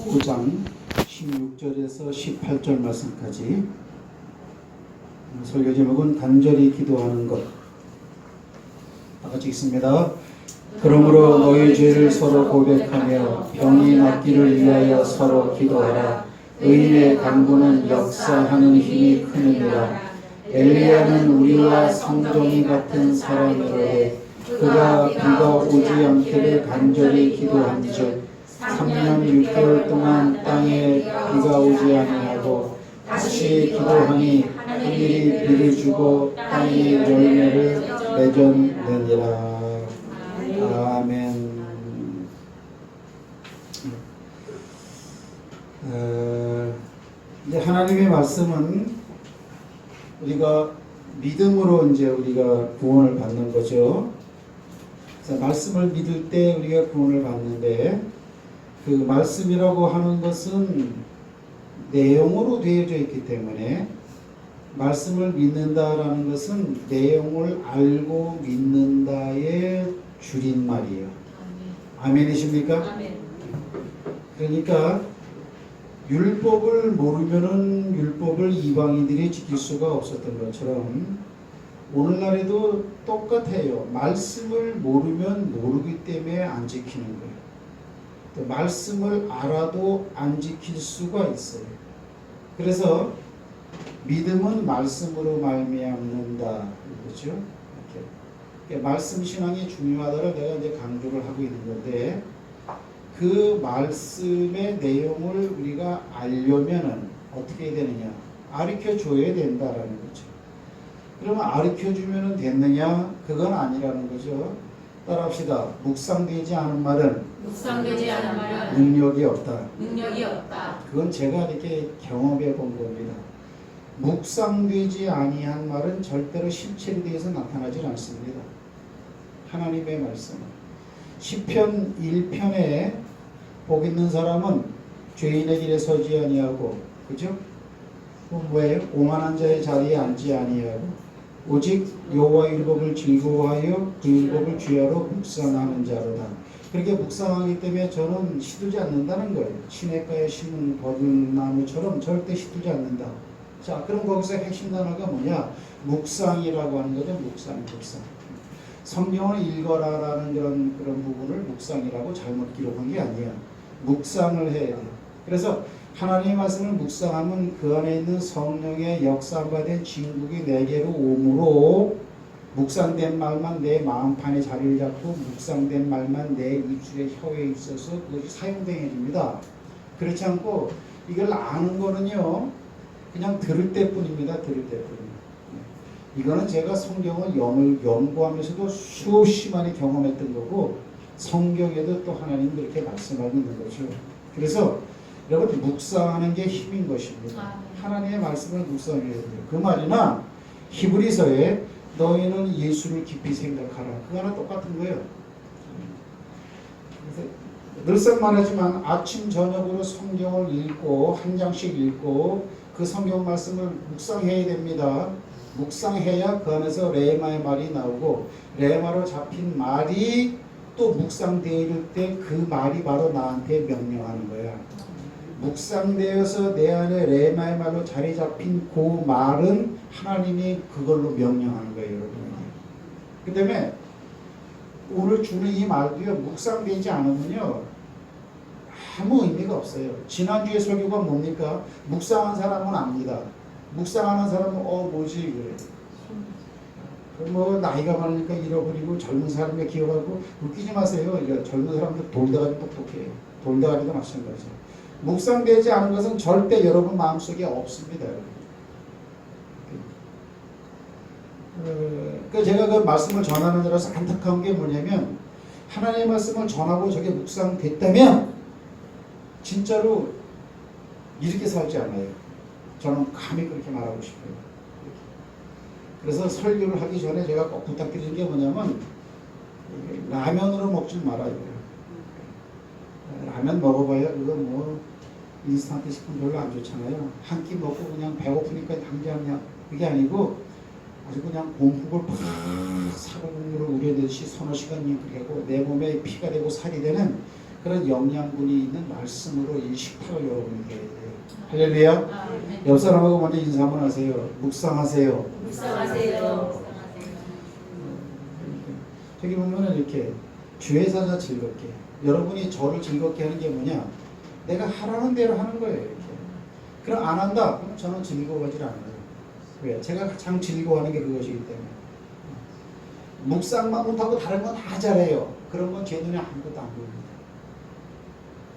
5장 16절에서 18절 말씀까지. 설교 제목은 간절히 기도하는 것. 다 같이 읽습니다. 그러므로 너희 죄를 서로 고백하며 병이 낫기를 위하여 서로 기도하라. 의인의 간구는 역사하는 힘이 크느니라. 엘리야는 우리와 성정이 같은 사람이로되 그가 비가 오지 않기를 간절히 기도한즉 3년 6개월 동안 땅에 비가 오지 아니하고 다시 기도하니 하늘이 비를 주고 땅이 열매를 맺었느니라. 아멘. 이제 하나님의 말씀은 우리가 믿음으로 이제 우리가 구원을 받는 거죠. 그래서 말씀을 믿을 때 우리가 구원을 받는데, 그 말씀이라고 하는 것은 내용으로 되어져 있기 때문에 말씀을 믿는다라는 것은 내용을 알고 믿는다의 줄임말이에요. 아멘이십니까? 아멘. 그러니까 율법을 모르면은 율법을 이방인들이 지킬 수가 없었던 것처럼 오늘날에도 똑같아요. 말씀을 모르면 모르기 때문에 안 지키는 거예요. 또 말씀을 알아도 안 지킬 수가 있어요. 그래서 믿음은 말씀으로 말미암는다. 그렇죠? 이렇게 말씀 신앙이 중요하다를 내가 이제 강조를 하고 있는 건데, 그 말씀의 내용을 우리가 알려면은 어떻게 되느냐? 가르쳐 줘야 된다라는 거죠. 그러면 가르쳐 주면은 됐느냐? 그건 아니라는 거죠. 따라합시다. 묵상되지 않은 말은 능력이 없다. 그건 제가 이렇게 경험해 본 겁니다. 묵상되지 아니한 말은 절대로 실체에 대해서 나타나지 않습니다. 하나님의 말씀. 시편 1편에 복 있는 사람은 죄인의 길에 서지 아니하고, 그죠? 왜 오만한 자의 자리에 앉지 아니하고 오직 여호와의 율법을 즐거워하여 그 율법을 주야로 묵상하는 자로다. 그렇게 묵상하기 때문에 저는 시들지 않는다는 거예요. 시냇가에 심은 버들나무처럼 절대 시들지 않는다. 자, 그럼 거기서 핵심 단어가 뭐냐? 묵상이라고 하는 거죠. 묵상. 성경을 읽어라라는 그런 부분을 묵상이라고 잘못 기록한 게 아니야. 묵상을 해야 돼. 그래서 하나님의 말씀을 묵상하면 그 안에 있는 성령의 역사가 된 진국이 내게로 오므로 묵상된 말만 내 마음판에 자리를 잡고 묵상된 말만 내 입술의 혀에 있어서 그것이 사용되어집니다. 그렇지 않고 이걸 아는 거는요, 그냥 들을 때뿐입니다. 들을 때뿐. 이거는 제가 성경을 연구하면서도 수없이 많이 경험했던 거고, 성경에도 또 하나님 그렇게 말씀하고 있는 거죠. 그래서 여러분, 묵상하는 게 힘인 것입니다. 하나님의 말씀을 묵상해야 돼요. 그 말이나 히브리서에 너희는 예수를 깊이 생각하라. 그거랑 똑같은 거예요. 그래서 늘상 말하지만 아침 저녁으로 성경을 읽고 한 장씩 읽고 그 성경 말씀을 묵상해야 됩니다. 묵상해야 그 안에서 레마의 말이 나오고, 레마로 잡힌 말이 또 묵상되어질 때 그 말이 바로 나한테 명령하는 거야. 묵상되어서 내 안에 레마의 말로 자리 잡힌 그 말은 하나님이 그걸로 명령하는 거예요, 여러분. 그 다음에 오늘 주는 이 말도요, 묵상되지 않으면요 아무 의미가 없어요. 지난주에 설교가 뭡니까? 묵상한 사람은 압니다. 묵상하는 사람은 뭐지 그래. 뭐 나이가 많으니까 잃어버리고 젊은 사람이 기억하고, 웃기지 마세요. 젊은 사람들 돌다가리 똑똑해요. 돌다가리도 마찬가지예요. 묵상되지 않은 것은 절대 여러분 마음속에 없습니다. 제가 그 말씀을 전하는 데라서 안타까운 게 뭐냐면, 하나님의 말씀을 전하고 저게 묵상됐다면 진짜로 이렇게 살지 않아요. 저는 감히 그렇게 말하고 싶어요. 그래서 설교를 하기 전에 제가 꼭 부탁드리는 게 뭐냐면, 라면으로 먹지 말아요. 라면 먹어봐야 그거 뭐 인스턴트 식품 별로 안 좋잖아요. 한 끼 먹고 그냥 배고프니까 당장 그냥, 그게 아니고 아주 그냥 공복을 팍 사골국물을 우려내듯이 서너 시간 그리고 내 몸에 피가 되고 살이 되는 그런 영양분이 있는 말씀으로 이 식탁을 여러분이 해야 돼요. 할렐루야. 옆 사람하고 먼저 인사 한번 하세요. 묵상하세요. 묵상하세요. 저기 보면은 이렇게 주의 사자 즐겁게, 여러분이 저를 즐겁게 하는 게 뭐냐? 내가 하라는 대로 하는 거예요. 이렇게. 그럼 안 한다? 그럼 저는 즐거워하지 않아요. 왜? 제가 가장 즐거워하는 게 그것이기 때문에. 묵상만 못하고 다른 건 다 잘해요. 그런 건 제 눈에 아무것도 안 보입니다.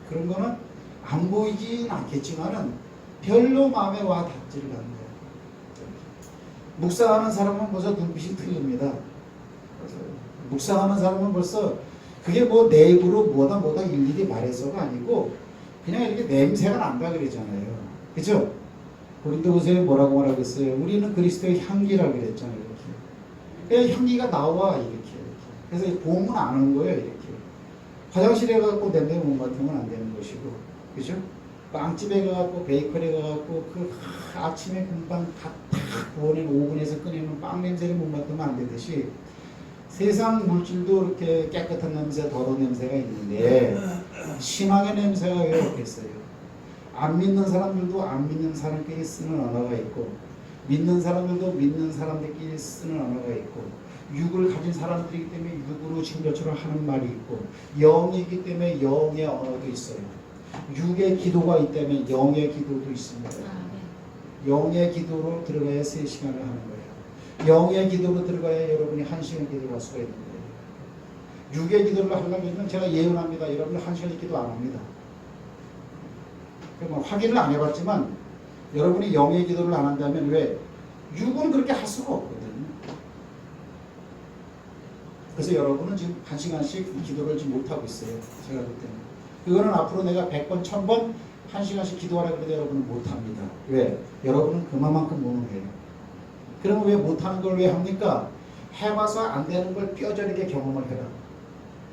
그런 거는 안 보이진 않겠지만은 별로 마음에 와 닿지를 않는 거예요. 묵상하는 사람은 벌써 눈빛이 틀립니다. 묵상하는 사람은 벌써 그게 뭐 내 입으로 뭐다 일일이 말해서가 아니고 그냥 이렇게 냄새가 난다 그러잖아요. 그죠? 고린도후서에 뭐라고 말하겠어요? 우리는 그리스도의 향기라고 그랬잖아요. 이렇게. 그냥 향기가 나와 이렇게. 그래서 보험은 안 하는 거예요. 이렇게. 화장실에 가고 냄새 못 맡으면 안 되는 것이고, 그죠? 빵집에 가고 베이커리에 가고 그 아침에 금방 다 구워낸 오븐에서 꺼내는 빵 냄새를 못 맡으면 안 되듯이 세상 물질도 이렇게 깨끗한 냄새, 더러운 냄새가 있는데 신앙의 냄새가 왜 없겠어요? 안 믿는 사람들도 안 믿는 사람끼리 쓰는 언어가 있고, 믿는 사람들도 믿는 사람들끼리 쓰는 언어가 있고, 육을 가진 사람들이기 때문에 육으로 친교처럼 하는 말이 있고, 영이기 때문에 영의 언어도 있어요. 육의 기도가 있다면 영의 기도도 있습니다. 영의 기도로 들어가야 3시간을 하는 거예요. 영의 기도로 들어가야 여러분이 1시간 기도를 할 수가 있는 거예요. 육의 기도를 하려면 제가 예언합니다. 여러분들 1시간 기도 안 합니다. 확인을 안 해봤지만 여러분이 영의 기도를 안 한다면 왜? 육은 그렇게 할 수가 없거든요. 그래서 여러분은 지금 1시간씩 기도를 지금 못하고 있어요. 제가 볼 때는. 그거는 앞으로 내가 100번, 1000번 1시간씩 기도하라 그래도 여러분은 못합니다. 왜? 여러분은 그만큼 무능해요. 그러면 왜 못하는 걸 왜 합니까? 해봐서 안 되는 걸 뼈저리게 경험을 해라.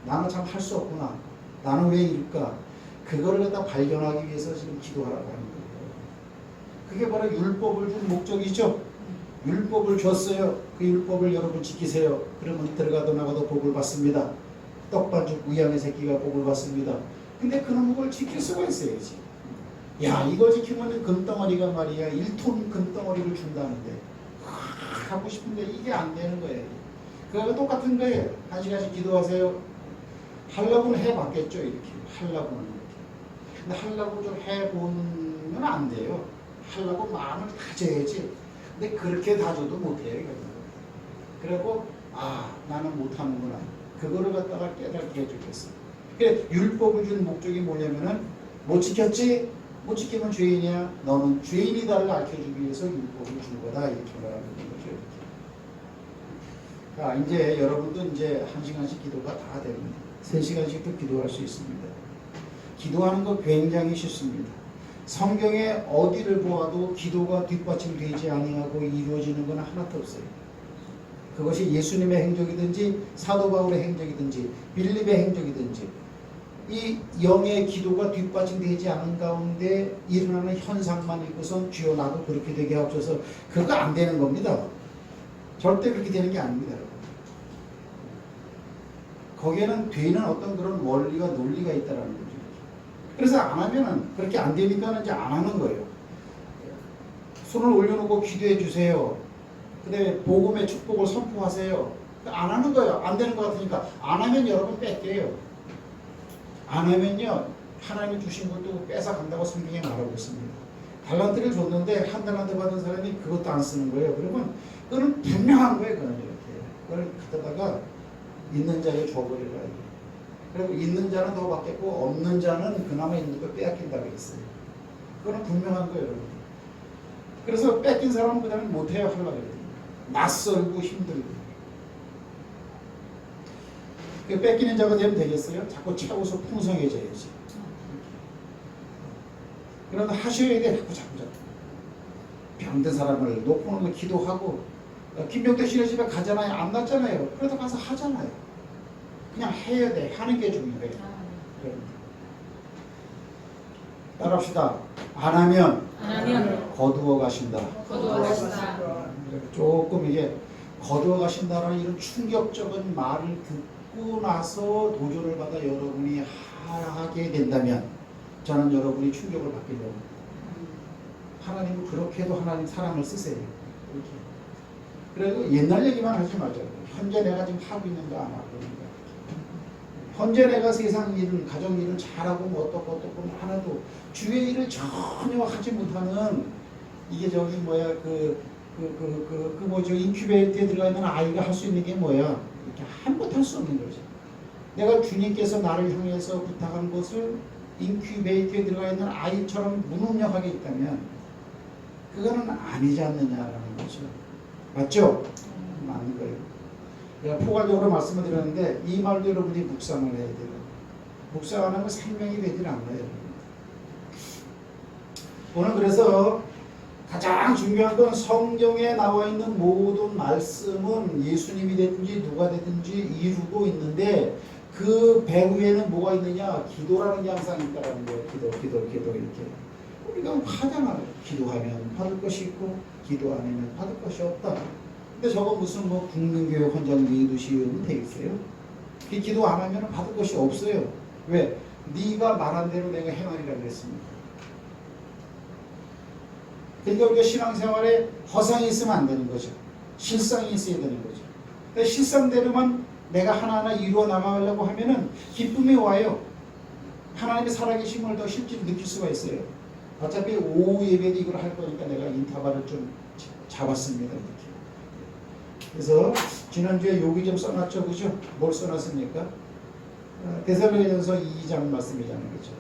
나는 참 할 수 없구나. 나는 왜 이럴까? 그거를 갖다 발견하기 위해서 지금 기도하라고 하는 거예요. 그게 바로 율법을 준 목적이죠. 율법을 줬어요. 그 율법을 여러분 지키세요. 그러면 들어가도 나가도 복을 받습니다. 떡반죽 우양의 새끼가 복을 받습니다. 근데 그놈 걸 지킬 수가 있어야지. 야, 이거 지키면 금덩어리가 말이야 1톤 금덩어리를 준다는데 하고 싶은데 이게 안 되는 거예요. 그거가 똑같은 거예요. 1시간씩 기도하세요. 하려고는 해봤겠죠. 이렇게 하려고는 이렇게. 근데 하려고 좀 해보면 안 돼요. 하려고 마음을 다져야지. 근데 그렇게 다져도 못해요. 그리고 나는 못하는구나. 그거를 갖다가 깨닫게 해주겠어. 그래, 율법을 준 목적이 뭐냐면은 못 지켰지? 못 지키면 죄인이야. 너는 죄인이다를 알려주기 위해서 율법을 준 거다. 이렇게 말하는 거죠. 자, 이제 여러분도 이제 1시간씩 기도가 다 됩니다. 3시간씩도 기도할 수 있습니다. 기도하는 거 굉장히 쉽습니다. 성경에 어디를 보아도 기도가 뒷받침되지 아니하고 이루어지는 건 하나도 없어요. 그것이 예수님의 행적이든지 사도 바울의 행적이든지 빌립의 행적이든지 이 영의 기도가 뒷받침되지 않은 가운데 일어나는 현상만 있고선 주여 나도 그렇게 되게 하옵소서. 그거 안 되는 겁니다. 절대 그렇게 되는 게 아닙니다. 거기에는 되는 어떤 그런 원리가 논리가 있다는 거죠. 그래서 안 하면은 그렇게 안 되니까 이제 안 하는 거예요. 손을 올려놓고 기도해 주세요. 근데 복음의 축복을 선포하세요. 안 하는 거예요. 안 되는 것 같으니까. 안 하면 여러분 뺏겨요. 안 하면요 하나님이 주신 것도 뺏어 간다고 성경에 말하고 있습니다. 달란트를 줬는데 한 달란트 받은 사람이 그것도 안 쓰는 거예요. 그러면 그건 분명한 거예요. 그건 이렇게. 그걸 갖다가 있는 자에게 줘버리라. 그리고 있는 자는 더 받겠고 없는 자는 그나마 있는 걸 빼앗긴다고 했어요. 그건 분명한 거예요. 여러분. 그래서 뺏긴 사람은 그 다음에 못해요. 하려고 해요. 낯설고 힘들고. 뺏기는 자가 되면 되겠어요? 자꾸 채워서 풍성해져야지. 그러나 하셔야 돼. 자꾸. 병든 사람을 놓고 오는 거 기도하고 김병태 씨네 집에 가잖아요. 안 갔잖아요. 그래도 가서 하잖아요. 그냥 해야 돼. 하는 게 중요해요. 따라합시다. 안 하면 거두어 가신다. 조금 이게 거두어 가신다라는 이런 충격적인 말을 듣고 죽고 나서 도전을 받아 여러분이 하게 된다면 저는 여러분이 충격을 받기로 합니다. 하나님은 그렇게 해도 하나님 사랑을 쓰세요. 이렇게. 그래도 옛날 얘기만 하지 말자고. 현재 내가 지금 하고 있는 거 안 하고 있는 거. 현재 내가 세상 일을, 가정 일을 잘하고 뭐 어떻고 하나도 주의 일을 전혀 하지 못하는 이게 저기 뭐야 뭐죠 인큐베이터에 들어가 있는 아이가 할 수 있는 게 뭐야? 이렇게 아무것도 할 수 없는 거죠. 내가 주님께서 나를 향해서 부탁한 것을 인큐베이터에 들어가 있는 아이처럼 무능력하게 있다면 그거는 아니지 않느냐라는 거죠. 맞죠? 맞는 거예요. 제가 포괄적으로 말씀을 드렸는데 이 말도 여러분이 묵상을 해야 돼요. 묵상 안 하면 생명이 되질 않아요. 오늘 그래서 가장 중요한 건 성경에 나와 있는 모든 말씀은 예수님이 됐든지 누가 됐든지 이루고 있는데 그 배후에는 뭐가 있느냐? 기도라는 게 항상 있다라는 거예요. 기도 이렇게. 우리가 하잖아요. 기도하면 받을 것이 있고 기도 안 하면 받을 것이 없다. 근데 저거 무슨 뭐 국민교회 헌장 믿으시면 되겠어요? 기도 안 하면 받을 것이 없어요. 왜? 네가 말한 대로 내가 행하리라 그랬습니다. 그러니까 우리가 신앙생활에 허상이 있으면 안 되는 거죠. 실상이 있어야 되는 거죠. 근데 실상대로만 내가 하나하나 이루어 나가려고 하면은 기쁨이 와요. 하나님의 살아계심을 더 실제로 느낄 수가 있어요. 어차피 오후 예배도 이걸 할 거니까 내가 인터벌을 좀 잡았습니다. 이렇게. 그래서 지난주에 여기 좀 써놨죠, 그죠? 뭘 써놨습니까? 데살로니가전서 2장 말씀이잖아요, 그죠?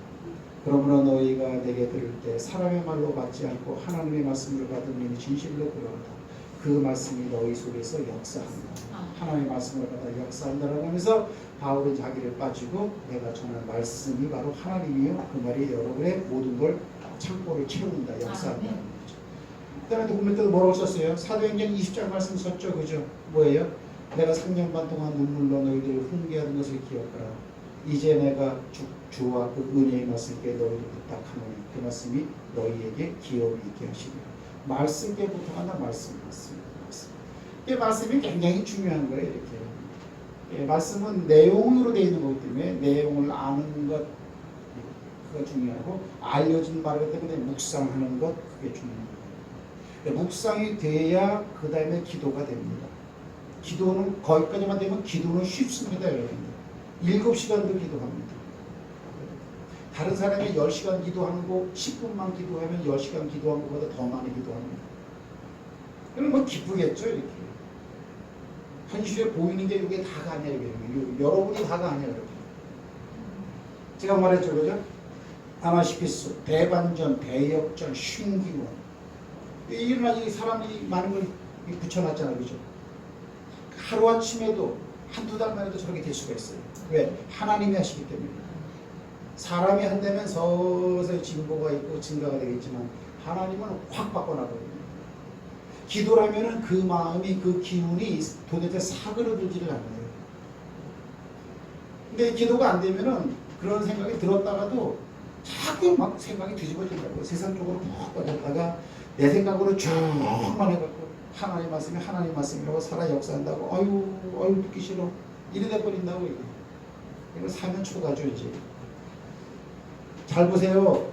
그러므로 너희가 내게 들을 때 사람의 말로 받지 않고 하나님의 말씀을 받으면 진실로 그러하다. 그 말씀이 너희 속에서 역사한다. 하나님의 말씀을 받아 역사한다라고 하면서 바울은 자기를 빠지고 내가 전한 말씀이 바로 하나님이요. 그 말이 여러분의 모든 걸 창고를 채운다. 역사한다. 그 다음에 도구멘트도 뭐라고 썼어요? 사도행전 20장 말씀 썼죠. 그죠? 뭐예요? 내가 3년 반 동안 눈물로 너희들을 훈계하는 것을 기억하라. 이제 내가 주와 그 은혜의 말씀께 너희를 부탁하노니 그 말씀이 너희에게 기업이 있게 하시리라. 말씀께 부탁한다. 말씀. 이 말씀이 굉장히 중요한 거예요. 이렇게. 말씀은 내용으로 되어 있는 거기 때문에 내용을 아는 것 그거 중요하고 알려진 말이기 때문에 묵상하는 것 그게 중요합니다. 묵상이 돼야 그 다음에 기도가 됩니다. 기도는 거기까지만 되면 기도는 쉽습니다. 여러분들 7시간도 기도합니다. 다른 사람이 10시간 기도하는 거 10분만 기도하면 10시간 기도한 것보다 더 많이 기도합니다. 그럼 뭐 기쁘겠죠. 이렇게 현실에 보이는 게 이게 다가 아니야. 여러분이 다가 아니야. 여러분. 제가 말했죠. 그죠? 아마시피스, 대반전, 대역전, 신기원 이런 사람이 많은 걸 붙여놨잖아요. 그죠? 하루아침에도 한두 달만 해도 저렇게 될 수가 있어요. 왜? 하나님이 하시기 때문에. 사람이 한다면 서서히 진보가 있고 증가가 되겠지만 하나님은 확 바꿔놔버립니다. 기도라면은 그 마음이 그 기운이 도대체 사그러들지를 않아요. 근데 기도가 안 되면은 그런 생각이 들었다가도 자꾸 막 생각이 뒤집어진다고 세상 쪽으로 푹 빠졌다가 내 생각으로 쭉만 해갖고 하나님 말씀이 하나님 말씀이라고 살아 역사한다고 아유 듣기 싫어 이래 돼버린다고 이거. 이거 사면 초가죠 이제. 잘 보세요.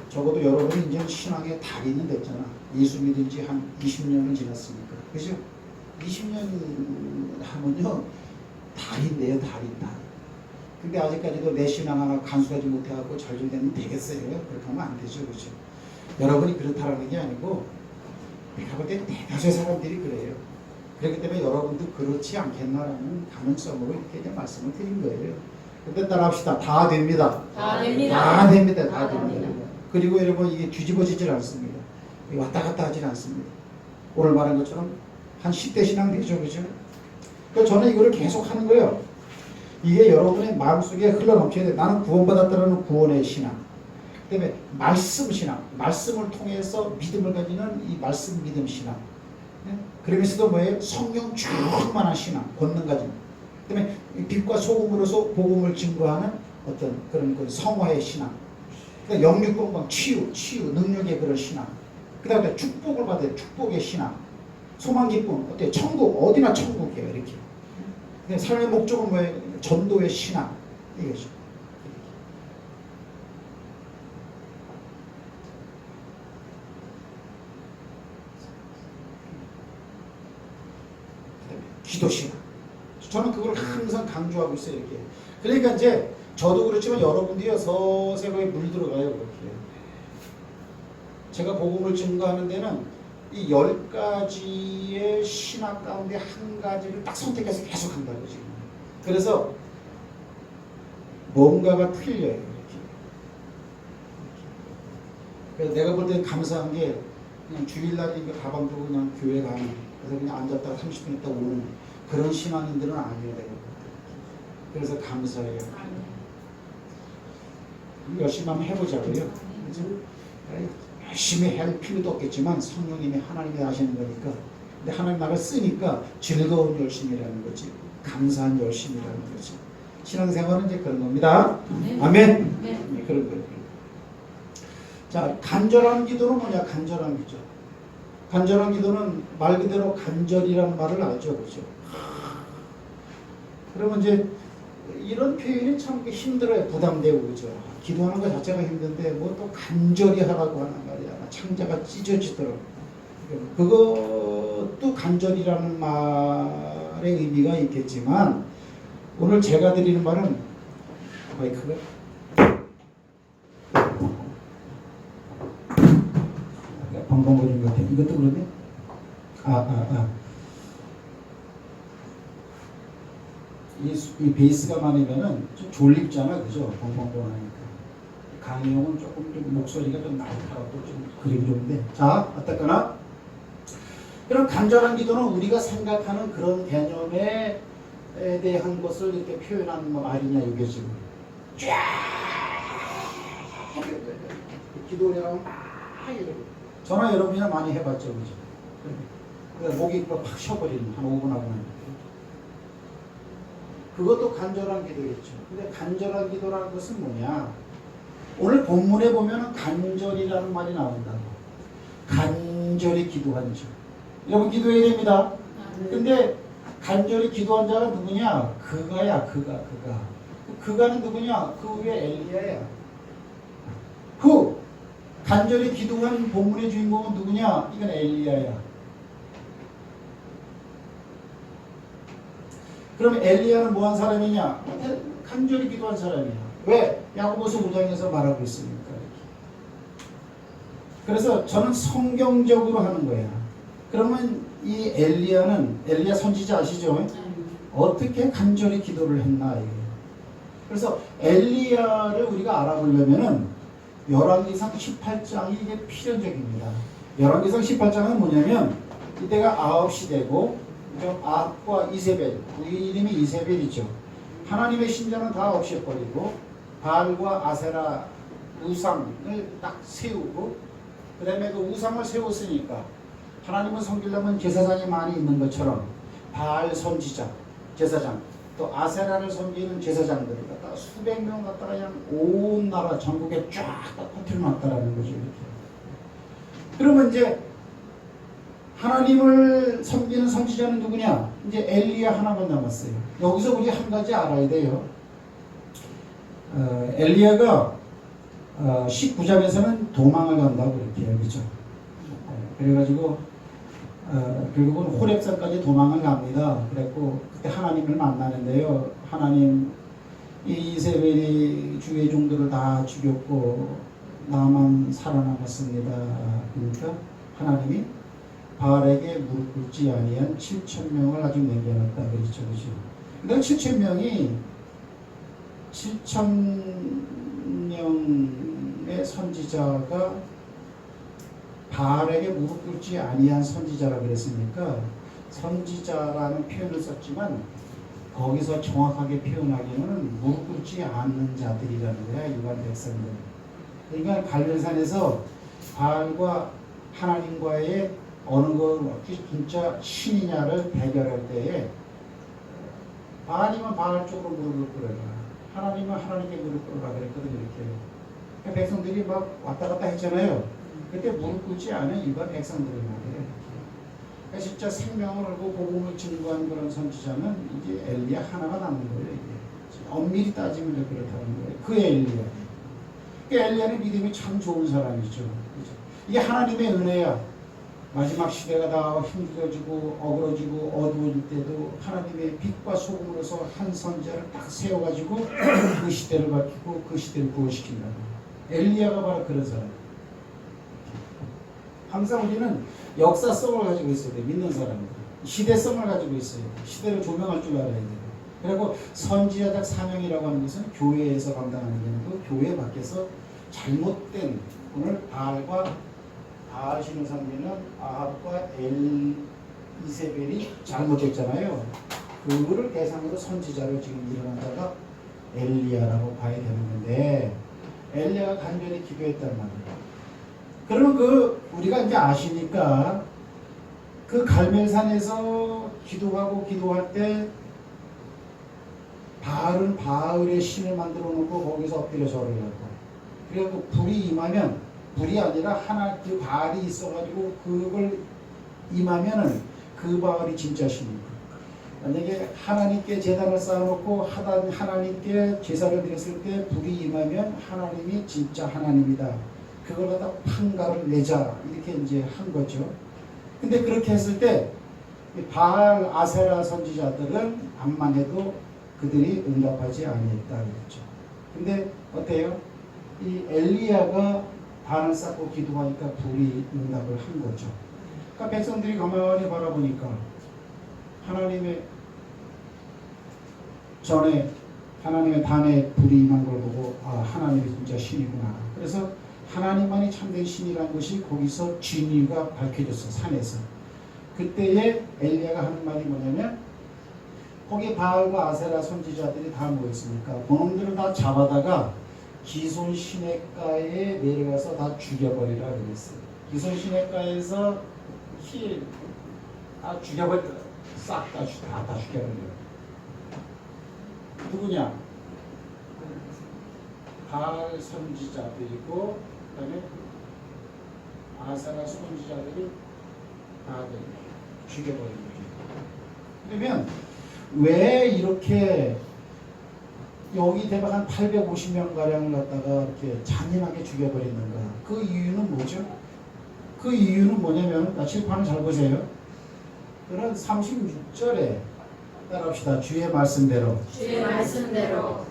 적어도 여러분이 이제 신앙의 달인은 됐잖아. 예수 믿은 지 한 20년은 지났으니까. 그죠? 20년 하면요. 달인데요. 달인. 근데 아직까지도 내 신앙 하나 간수하지 못해갖고 절절되면 되겠어요? 그렇게 하면 안 되죠. 그죠? 여러분이 그렇다라는 게 아니고 내가 볼 때 대다수의 사람들이 그래요. 그렇기 때문에 여러분도 그렇지 않겠나라는 가능성으로 이렇게 이제 말씀을 드린 거예요. 근데 따라합시다. 다 됩니다. 다 됩니다. 다 됩니다. 다 됩니다. 그리고 여러분 이게 뒤집어지질 않습니다. 왔다 갔다 하질 않습니다. 오늘 말한 것처럼 한 10대 신앙 되죠. 그죠? 그래서 저는 이거를 계속 하는 거예요. 이게 여러분의 마음속에 흘러넘쳐야 돼. 나는 구원받았다는 구원의 신앙. 그 다음에 말씀 신앙. 말씀을 통해서 믿음을 가지는 이 말씀 믿음 신앙. 네? 그러면서도 뭐예요? 성령 충만한 신앙. 권능 가진. 그 다음에 빛과 소금으로서 복음을 증거하는 어떤 그런 그 성화의 신앙. 그러니까 영육건강, 치유, 능력의 그런 신앙. 그 다음에 축복을 받아요. 축복의 신앙. 소망 기쁨. 어때? 천국, 어디나 천국이에요. 이렇게. 삶의 목적은 뭐예요? 전도의 신앙 이거죠. 기도 신앙. 저는 그걸 항상 강조하고 있어요. 이렇게. 그러니까 이제 저도 그렇지만 여러분들이 서서히 물들어가요. 그렇게. 제가 복음을 증거하는 데는 이 10가지의 신학 가운데 한 가지를 딱 선택해서 계속 한다고 지금. 그래서 뭔가가 틀려요. 이렇게. 그래서 내가 볼 때 감사한 게 그냥 주일날 이거 가방 들고 그냥 교회 가는, 그래서 그냥 앉았다가 30분 있다 오는 그런 신앙인들은 아니에요. 그래서 감사해요. 열심히 한번 해보자고요. 그렇죠? 열심히 할 필요도 없겠지만 성령님이 하나님이 하시는 거니까. 근데 하나님 나를 쓰니까 즐거운 열심이라는 거지. 감사한 열심이라는 거지. 신앙생활은 이제 그런 겁니다. 네. 아멘. 네. 네, 그런 거예요. 자, 간절한 기도는 뭐냐? 간절한 기도. 간절한 기도는 말 그대로 간절이라는 말을 알죠, 그죠? 그러면 이제 이런 표현이 참 힘들어요. 부담되고, 그죠? 기도하는 것 자체가 힘든데 뭐 또 간절히 하라고 하는 말이야. 창자가 찢어지더라고. 그것도 간절이라는 말의 의미가 있겠지만 오늘 제가 드리는 말은 마이크가 벙벙거리는 것 같아. 이것도 그러네. 이 베이스가 많으면은 좀 졸립잖아, 그죠? 벙벙벙하니까. 강의용은 조금 좀 목소리가 좀 날카롭고 좀 그림이 좋은데. 자, 어쨌거나 이런 간절한 기도는 우리가 생각하는 그런 개념에 대한 것을 이렇게 표현하는 말이냐, 이게 지금. 쫙 기도를 하면 막 이러고. 전화 여러분이나 많이 해봤죠, 그죠? 그래서 목이 팍 쉬어버리는 한 5분 하고 나면. 그것도 간절한 기도겠죠. 근데 간절한 기도라는 것은 뭐냐? 오늘 본문에 보면 간절이라는 말이 나온다고. 간절히 기도한 자. 여러분 기도해야 됩니다. 근데 간절히 기도한 자가 누구냐? 그가야, 그가. 그가는 누구냐? 그 위에 엘리야야. 간절히 기도한 본문의 주인공은 누구냐? 이건 엘리야야. 그럼 엘리야는 뭐한 사람이냐? 간절히 기도한 사람이야. 왜? 야고보서 5장에서 말하고 있으니까. 그래서 저는 성경적으로 하는 거야. 그러면 이 엘리야 선지자 아시죠? 어떻게 간절히 기도를 했나 이게. 그래서 엘리야를 우리가 알아보려면은 열왕기상 18장이 이게 필연적입니다. 열왕기상 18장은 뭐냐면 이때가 9시대고 아합과 이세벨, 우리 이름이 이세벨이죠. 하나님의 신전은 다 없애버리고 바알과 아세라 우상을 딱 세우고, 그 다음에 그 우상을 세웠으니까 하나님을 섬기려면 제사장이 많이 있는 것처럼 바알 선지자, 제사장, 또 아세라를 섬기는 제사장들을 갖다가 수백 명 갖다가 그냥 온 나라 전국에 쫙 퍼뜨려놨다라는 거죠. 이렇게. 그러면 이제 하나님을 섬기는 선지자는 누구냐? 이제 엘리야 하나만 남았어요. 여기서 우리 한 가지 알아야 돼요. 엘리야가 19장에서는 도망을 간다고 그렇게 해요. 그렇죠? 그래가지고 결국은 호렙산까지 도망을 갑니다. 그래갖고 그때 하나님을 만나는데요. 하나님, 이 이세벨이 주의 종들을 다 죽였고 나만 살아남았습니다. 그러니까 하나님이 바알에게 무릎 꿇지 아니한 7,000명을 아직 남겨놨다 그랬죠, 그죠? 근데 7,000명이 7,000명의 선지자가 바알에게 무릎 꿇지 아니한 선지자라 그랬으니까 선지자라는 표현을 썼지만 거기서 정확하게 표현하기에는 무릎 꿇지 않는 자들이라는 거야, 일반 백성들. 그러니까 갈멜산에서 바알과 하나님과의 어느 것이 진짜 신이냐를 대결할 때에 바알이면 바알 쪽으로 무릎을 꿇어라, 하나님은 하나님께 무릎 꿇어라 그랬거든요. 이렇게. 그러니까 백성들이 막 왔다 갔다 했잖아요. 그때 무릎 꿇지 않은 일반 백성들이 말이에요. 그러니까 진짜 생명을 걸고 복음을 증거한 그런 선지자는 이제 엘리야 하나가 남는 거예요. 이게 엄밀히 따지면 그렇다는 거예요. 그 엘리야. 그 엘리야는 믿음이 참 좋은 사람이죠. 그죠? 이게 하나님의 은혜야. 마지막 시대가 다 힘들어지고 어그러지고 어두워질 때도 하나님의 빛과 소금으로서 한 선지자를 딱 세워가지고 그 시대를 밝히고 그 시대를 구원시킨다. 엘리야가 바로 그런 사람. 항상 우리는 역사성을 가지고 있어야 돼. 믿는 사람은 시대성을 가지고 있어요. 시대를 조명할 줄 알아야 돼요. 그리고 선지자적 사명이라고 하는 것은 교회에서 감당하는 게 아니고 교회 밖에서 잘못된 오늘 바알 신을 섬기는 아합과 이세벨이 잘못했잖아요. 그거를 대상으로 선지자로 지금 일어난 자가 엘리야라고 봐야 되는 건데 엘리야가 간절히 기도했단 말이에요. 그러면 우리가 이제 아시니까 그 갈멜산에서 기도할 때 바알은 바알의 신을 만들어 놓고 거기서 엎드려 절을 하고 그리고 불이 임하면 불이 아니라 그 바알이 있어가지고 그걸 임하면은 그 바알이 진짜 신이고 만약에 하나님께 제단을 쌓아놓고 하나님께 제사를 드렸을 때 불이 임하면 하나님이 진짜 하나님이다. 그걸 갖다 판가를 내자 이렇게 이제 한 거죠. 근데 그렇게 했을 때 바알 아세라 선지자들은 암만 해도 그들이 응답하지 아니했다 그랬죠. 근데 어때요? 이 엘리야가 반을 쌓고 기도하니까 불이 응답을 한 거죠. 그러니까 백성들이 가만히 바라보니까 하나님의 전에 하나님의 단에 불이 임한 걸 보고 아 하나님이 진짜 신이구나. 그래서 하나님만이 참된 신이라는 것이 거기서 진리가 밝혀졌어. 산에서. 그때에 엘리야가 하는 말이 뭐냐면 거기 바알과 아세라 선지자들이 다 모였으니까 그놈들을 다 잡아다가 기손 시냇가에 내려가서 다 죽여버리라 그랬어요. 기손 시냇가에서 다 죽여버려. 싹 다 죽여버려. 누구냐? 바알 선지자들이고 그다음에 아세라 선지자들이 다 죽여버린 거죠. 그러면 왜 이렇게 여기 대략 한 850명 가량을 갖다가 이렇게 잔인하게 죽여버리는가? 그 이유는 뭐죠? 그 이유는 뭐냐면 칠판을 잘 보세요. 그런 36절에 따라합시다. 주의 말씀대로. 주의 말씀대로.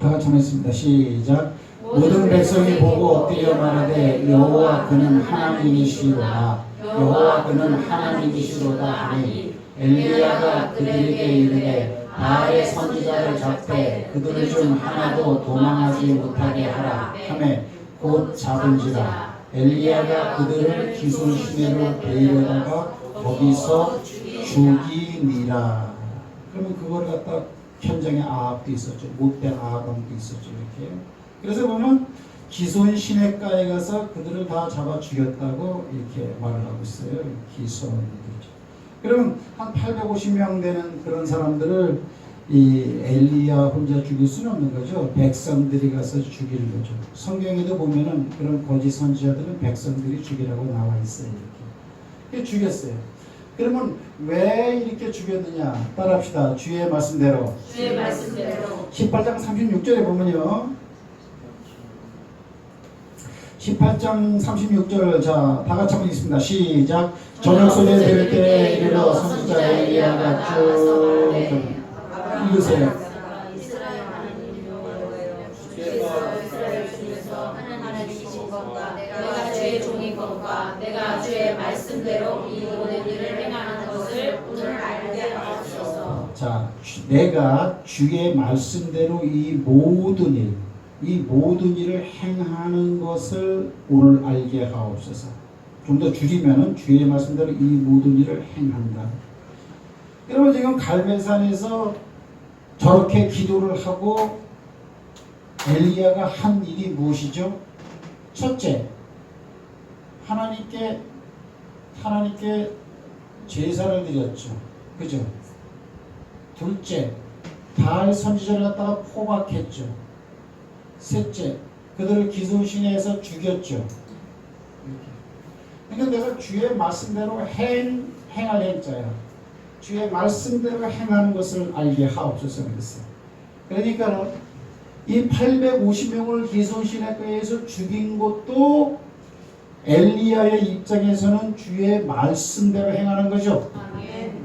다 같이 하겠습니다. 시작. 모든 백성이 보고 엎드려 말하되 여호와 그는 하나님이시로다. 여호와 그는 하나님이시로다 하니 엘리야가 그들에게 이르되 바알의 선지자를 잡되 그들 중 하나도 도망하지 못하게 하라 하매 곧 잡은지라. 엘리야가 그들을 기손 시내로 데려다가 거기서 죽이니라. 그러면 그걸 갖다 현장에 아합도 있었죠. 못된 아합도 있었죠. 이렇게. 그래서 보면 기손 시냇가에 가서 그들을 다 잡아 죽였다고 이렇게 말을 하고 있어요. 기손이죠. 그러면 한 850명 되는 그런 사람들을 이 엘리야 혼자 죽일 수는 없는 거죠. 백성들이 가서 죽이는 거죠. 성경에도 보면은 그런 거짓 선지자들은 백성들이 죽이라고 나와 있어요. 이렇게 죽였어요. 그러면 왜 이렇게 죽였느냐? 따라합시다. 주의 말씀대로. 주의 말씀대로. 18장 36절에 보면요. 18장 36절 자 다같이 한번 읽습니다. 시작. 저녁 소리에 들을 때 이르러 선지자 엘리야가 쭉 읽으세요. 이스라엘 하나님 여호와여 주께서 이스라엘 중에서 하나님이신 것과 내가 주의 종인 것과 내가 주의 말씀대로 이 모든 일을 행하는 것을 오늘 알게 하옵소서. 자, 내가 주의 말씀대로 이 모든 일을 행하는 것을 오늘 알게 하옵소서. 좀 더 줄이면은 주의 말씀대로 이 모든 일을 행한다. 여러분 지금 갈멜산에서 저렇게 기도를 하고 엘리야가 한 일이 무엇이죠? 첫째, 하나님께 제사를 드렸죠. 그죠? 둘째, 바알 선지자를 갖다가 포박했죠. 셋째, 그들을 기순시내에서 죽였죠. 이렇게. 그러니까 내가 주의 말씀대로 행할 행자야. 주의 말씀대로 행하는 것을 알게 하옵소서 그랬어요. 그러니까 이 850명을 기손시내교에서 죽인 것도 엘리야의 입장에서는 주의 말씀대로 행하는 거죠.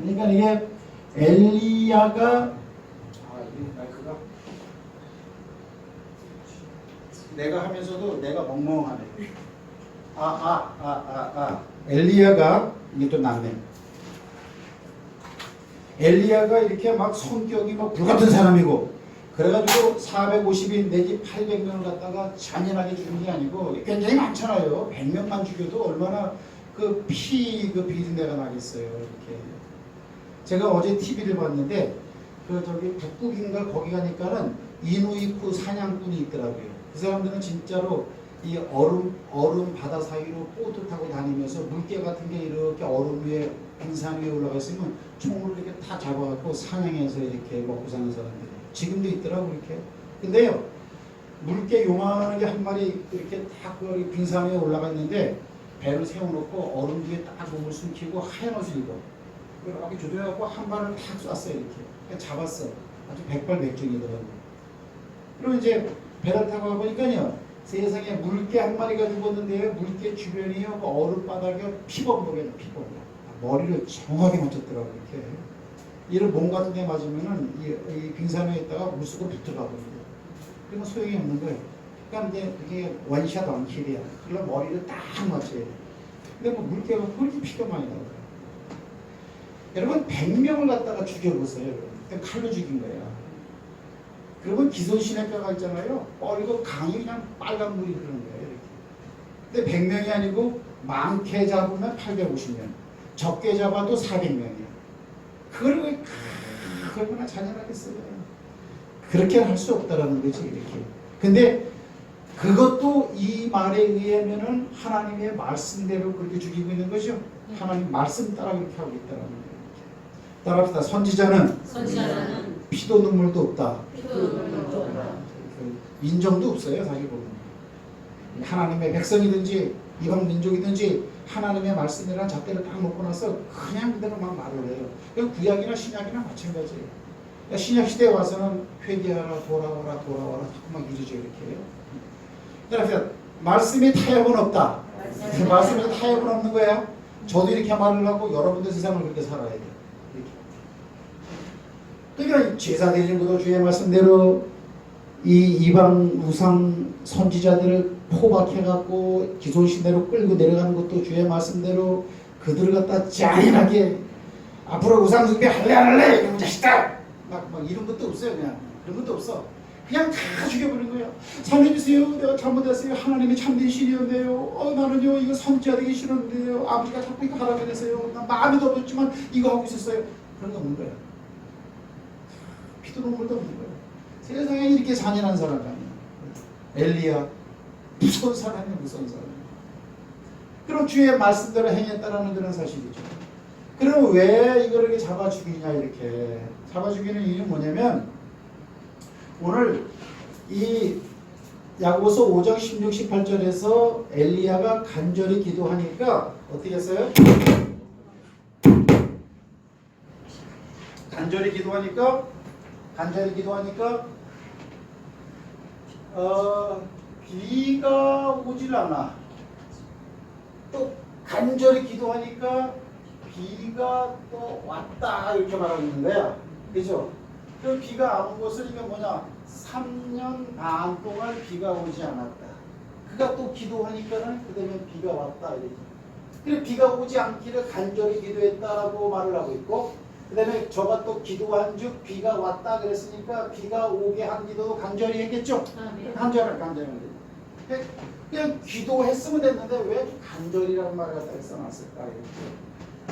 그러니까 이게 엘리야가 이게 마이크가 내가 하면서도 내가 멍멍하네. 엘리야가 이게 또 낫네. 엘리야가 이렇게 막 성격이 막 불같은 사람이고 그래가지고 450인 내지 800명을 갖다가 잔인하게 죽인 게 아니고 굉장히 많잖아요. 100명만 죽여도 얼마나 그 비린내가 나겠어요. 이렇게. 제가 어제 TV를 봤는데 그 저기 북극인가 거기 가니까는 이누이쿠 사냥꾼이 있더라고요. 그 사람들은 진짜로 이 얼음 바다 사이로 보트 타고 다니면서 물개 같은 게 이렇게 얼음 위에 빙산 위에 올라가 있으면 총을 이렇게 다 잡아갖고 사냥해서 이렇게 먹고 사는 사람들 지금도 있더라고 이렇게. 근데요 물개 요만한 게 한 마리 이렇게 딱 그 빙산 위에 올라가 있는데 배를 세워놓고 얼음 뒤에 딱 몸을 숨기고 하얀 옷을 입어 이렇게 조져갖고 한 발을 탁 쐈어요 이렇게. 그러니까 잡았어. 아주 백발백중이더라고. 그리고 이제 배를 타고 가보니까요. 세상에 물개 한 마리가 죽었는데요. 물개 주변이요. 그 얼음바닥에 피범벅이에요. 피범벅. 머리를 정확하게 맞췄더라고요. 이렇게. 이를 몸 같은 데 맞으면은 이 빙산 위에 있다가 물속으로 붙어가거든요. 그러면 소용이 없는 거예요. 그러니까 이제 그게 원샷 원킬이야. 그럼 머리를 딱 맞춰야 돼. 근데 뭐 물개가 그렇게 피가 많이 나와요. 여러분 100명을 갖다가 죽여보세요. 칼로 죽인 거야. 그러면 기손시내가가 있잖아요. 이거 강이 그냥 빨간 물이 흐르는 거예요. 이렇게. 근데 100명이 아니고 많게 잡으면 850명, 적게 잡아도 400명이야. 그걸 왜 얼마나 잔인하겠어요. 그렇게 할 수 없다라는 거지 이렇게. 근데 그것도 이 말에 의하면은 하나님의 말씀대로 그렇게 죽이고 있는 거죠. 하나님 말씀 따라 그렇게 하고 있다라는 거예요. 따라합시다. 선지자는 피도 눈물도 없다. 인정도 없어요. 사실 보면 하나님의 백성이든지 이방 민족이든지 하나님의 말씀이라는 잣대를 딱 놓고 나서 그냥 그대로 막 말을 해요. 구약이나 신약이나 마찬가지예요. 신약 시대에 와서는 회개하라 돌아와라 자꾸 막 이러죠 이렇게. 그래서 말씀이 타협은 없다. 말씀에 타협은 없는 거야. 저도 이렇게 말을 하고 여러분들 세상을 그렇게 살아야 돼요. 그러니까 제사 드리는 것도 주의 말씀대로 이 이방 우상 선지자들을 포박해갖고 기존시대로 끌고 내려가는 것도 주의 말씀대로 그들을 갖다 잔인하게 앞으로 우상 숭배 할래 이런 자식들 막 이런 것도 없어요. 그냥 그런 것도 없어. 그냥 다 죽여버리는 거예요. 살려주세요. 내가 잘못했어요. 하나님이 참된 신이었네요. 나는요 이거 선지자 되기 싫었는데요. 아버지가 자꾸 이거 하라고 해서요. 난 마음이 더 없지만 이거 하고 있었어요. 그런 거 없는 거예요. 피도 눈물도 없는 거예요. 세상에 이렇게 잔인한 사람이 아니에요. 엘리야 무서운 사람이에요. 무서운 사람. 그럼 주의 말씀대로 행했다라는 그런 사실이죠. 그럼 왜 이걸 이렇게 잡아 죽이냐 이렇게. 잡아 죽이는 이유는 뭐냐면 오늘 이 야고보서 5장 16, 18절에서 엘리야가 간절히 기도하니까 어떻게 했어요? 간절히 기도하니까 비가 오질 않아. 또 간절히 기도하니까 비가 또 왔다 이렇게 말하는 거야. 그죠? 그 비가 안 온 것은 이게 뭐냐? 3년 반 동안 비가 오지 않았다. 그가 또 기도하니까는 그 다음에 비가 왔다 이렇게. 그래 비가 오지 않기를 간절히 기도했다라고 말을 하고 있고, 그 다음에 저가 또 기도한즉 비가 왔다 그랬으니까 비가 오게 한 기도도 간절히 했겠죠. 간절히 그냥 기도했으면 됐는데 왜 간절이라는 말을 갖다 써놨을까 이렇게.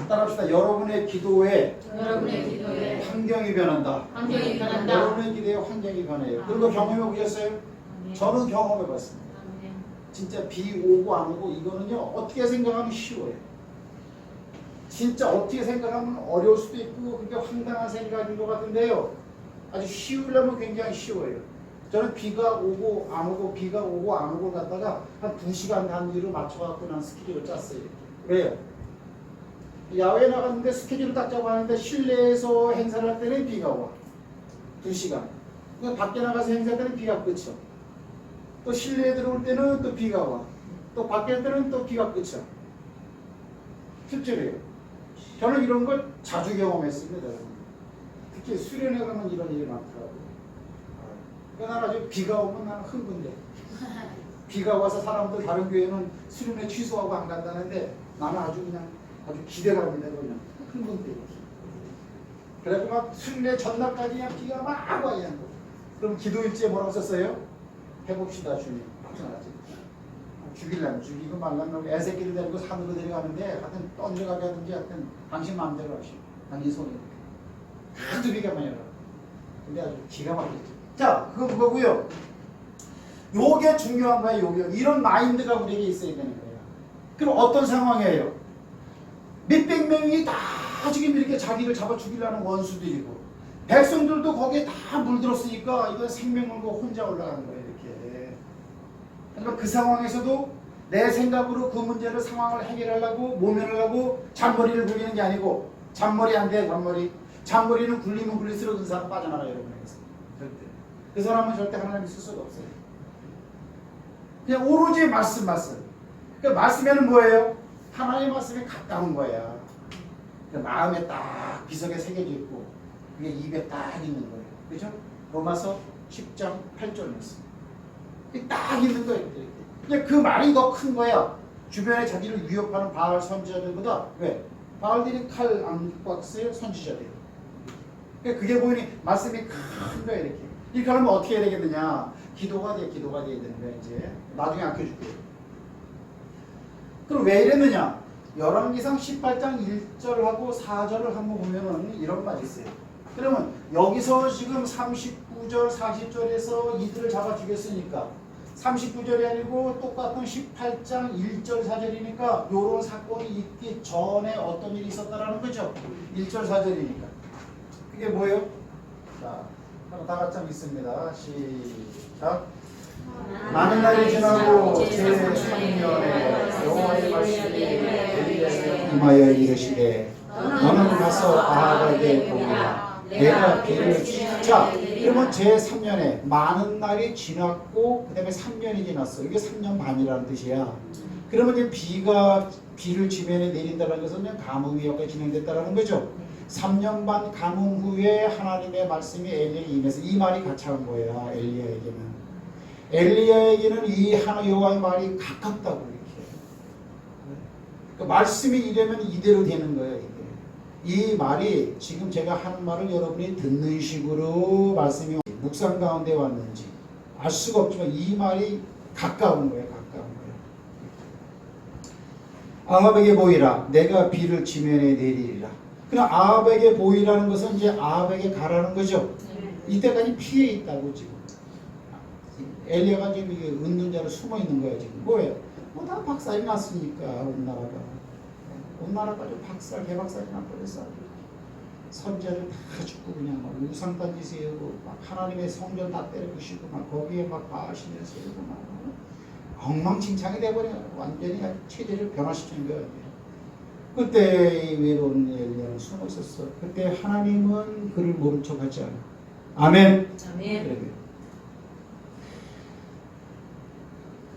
따라합시다. 여러분의 기도에 환경이 변한다. 여러분의 기도에 환경이 변해요. 그리고 경험해 보셨어요? 저는 경험해 봤습니다. 진짜 비 오고 안 오고 이거는요 어떻게 생각하면 쉬워요. 진짜 어떻게 생각하면 어려울 수도 있고 그게 황당한 생각인 것 같은데요. 아주 쉬우려면 굉장히 쉬워요. 저는 비가 오고 안 오고 비가 오고 안 오고 갔다가 한 2시간 단위로 맞춰갖고 난 스케줄을 짰어요. 왜요? 야외에 나갔는데 스케줄을 딱 짜고 하는데 실내에서 행사를 할 때는 비가 와. 2시간. 밖에 나가서 행사할 때는 비가 그쳐. 또 실내에 들어올 때는 또 비가 와. 또 밖에 할 때는 또 비가 그쳐. 실제로요. 저는 이런 걸 자주 경험했습니다. 특히 수련회 가면 이런 일이 많더라고요. 그러니까 나는 아주 비가 오면 나는 흥분돼. 비가 와서 사람들 다른 교회는 수련회 취소하고 안 간다는데 나는 아주 그냥 아주 기대감이 되고 그냥 흥분되고. 그래서 막 수련회 전날까지 그냥 비가 막 와야 하는 거. 그럼 기도일지에 뭐라고 썼어요? 해봅시다 주님. 죽이려면 죽이고 말라면 애새끼를 데리고 산으로 데려가는데 하여튼 던져가게 하든지 하여튼 당신 마음대로 하시오. 당신 손으로. 아주 비가 많이 와. 근데 아주 기가 막히죠. 자, 그거고요. 요게 중요한 거예요. 요게. 이런 마인드가 우리에게 있어야 되는 거예요. 그럼 어떤 상황이에요? 몇백 명이 다 지금 이렇게 자기를 잡아 죽이려는 원수들이고 백성들도 거기에 다 물들었으니까 이건 생명 걸고 혼자 올라가는 거예요. 이렇게. 그러니까 그 상황에서도 내 생각으로 그 문제를 상황을 해결하려고 모면하려고 잔머리를 굴리는 게 아니고 잔머리 안 돼. 잔머리는 굴리면 굴릴수록 그 사람 빠져나가요. 여러분에게서. 절대. 그 사람은 절대 하나님 있을 수가 없어요. 그냥 오로지 말씀. 그 말씀에는 뭐예요? 하나님의 말씀에 가까운 거야. 그 마음에 딱 비석에 새겨져 있고 그게 입에 딱 있는 거예요. 그죠? 로마서 10장 8절이었어요. 딱 있는 거예요. 이렇게. 그 말이 더 큰 거야. 주변에 자기를 위협하는 바알 선지자들보다. 왜? 바알들이 칼 안 갖고 왔어요? 선지자들이. 그게 보이니 말씀이 큰 거야. 이렇게 하면 어떻게 해야 되겠느냐? 기도가 돼야 되는 거야. 이제 나중에 아껴줄게요. 그럼 왜 이랬느냐? 열왕기상 18장 1절하고 4절을 한번 보면은 이런 말이 있어요. 그러면 여기서 지금 39절, 40절에서 이들을 잡아 죽였으니까 39절이 아니고 똑같은 18장 1절, 4절이니까 요런 사건이 있기 전에 어떤 일이 있었다라는 거죠. 1절, 4절이니까. 그게 뭐예요? 자, 다 같이 한번 있습니다. 시작. 많은 날이 지나고 제3년에 여호와의 말씀이 엘리야에게 임하여 이르시되 너는 가서 아합에게 보이라 내가 비를 자 그러면 제3년에 많은 날이 지났고 그 다음에 3년이 지났어. 이게 3년 반이라는 뜻이야. 그러면 이제 비를 지면에 내린다는 것은 그냥 가뭄이었고 진행됐다는 거죠. 3년 반 가뭄 후에 하나님의 말씀이 엘리야에게 임해서 이 말이 가차한 거야. 엘리야에게는 이 하나 여호와의 말이 가깝다고 이렇게. 그 말씀이 이러면 이대로 되는 거예요. 이게. 이 말이 지금 제가 하는 말을 여러분이 듣는 식으로 말씀이 묵상 가운데 왔는지 알 수가 없지만 이 말이 가까운 거예요. 아합에게 보이라 내가 비를 지면에 내리리라. 그럼 아합에게 보이라는 것은 이제 아합에게 가라는 거죠. 이때까지 피해 있다고 지금. 엘리야가 지금 이게 웃는 자로 숨어 있는 거야 지금. 뭐예요? 다 박살이 났으니까 온 나라까지 개박살이 나버렸어. 선지자들 다 죽고 그냥 막 우상단 짓이고 막 하나님의 성전 다 때려 부시고 막 거기에 막 바하시는 세우고 막 엉망진창이 돼버려. 완전히 체제를 변화시키는 거야. 그때 외로운 엘리야는 숨어 있었어. 그때 하나님은 그를 모른 척하지 않아. 아멘. 그래.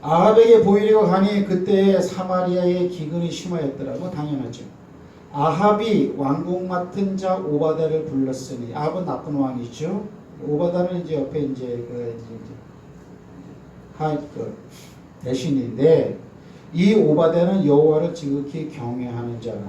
아합에게 보이려고 하니 그때 사마리아의 기근이 심하였더라고. 당연하죠. 아합이 왕궁 맡은 자 오바다를 불렀으니 아합은 나쁜 왕이죠. 오바다는 이제 옆에 이제 대신인데 이 오바다는 여호와를 지극히 경외하는 자라.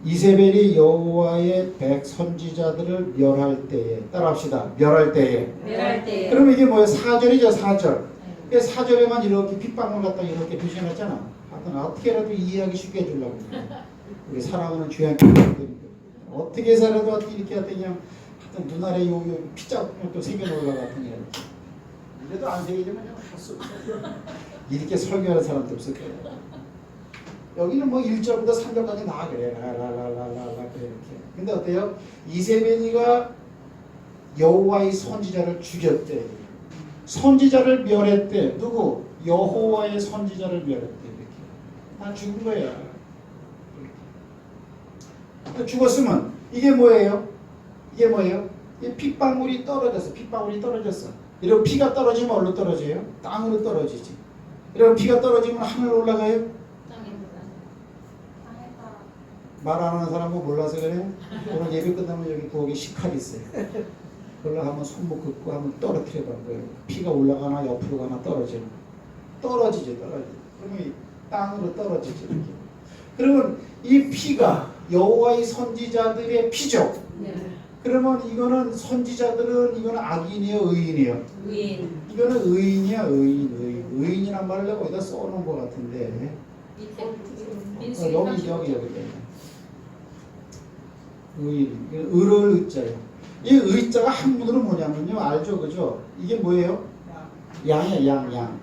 이세벨이 여호와의 선지자들을 멸할 때에 따라합시다. 멸할 때에. 그럼 이게 뭐예요? 4절이죠. 4절. 4절에만 이렇게 핏방울 갖다 이렇게 표시해놨잖아. 하여튼 어떻게라도 이해하기 쉽게 해주려고. 우리 사랑하는 주양교회들 어떻게 살아도 이렇게 하여튼 그냥 하여튼 눈 아래 요 피자국을 또 새겨놓으려고 하여튼 이렇게. 이래도 안 새겨지면 그냥 할 수 없어. 이렇게 설교하는 사람도 없을 거예요. 여기는 뭐 1절부터 3절까지 다 그래. 라라라라라 그래 이렇게. 근데 어때요? 이세벨이가 여호와의 선지자를 죽였대. 선지자를 멸했대. 누구? 여호와의 선지자를 멸했대. 이렇게. 다 죽은 거야. 죽었으면 이게 뭐예요? 이게 뭐예요? 이 핏방울이 떨어졌어. 핏방울이 떨어졌어. 이런 피가 떨어지면 어디로 떨어져요? 땅으로 떨어지지. 이런 피가 떨어지면 하늘로 올라가요? 말 안 하는 사람은 몰라서 그래. 오늘 예배 끝나면 여기 부엌에 식칼 있어요. 그걸로 한번 손목 긋고 한번 떨어뜨려 봐. 피가 올라가나 옆으로 가나 떨어지지. 그러면 이 땅으로 떨어지지. 이렇게. 그러면 이 피가 여호와의 선지자들의 피죠. 네. 그러면 이거는 선지자들은 이거는 악인이에요, 의인이에요? 의인. 이거는 의인이야, 의인이란 말을 내가 어디다 써놓은 것 같은데. 여기. 의인. 의를 의자예요. 이 의자가 한문으로 뭐냐면요, 알죠, 그죠? 이게 뭐예요? 양이야,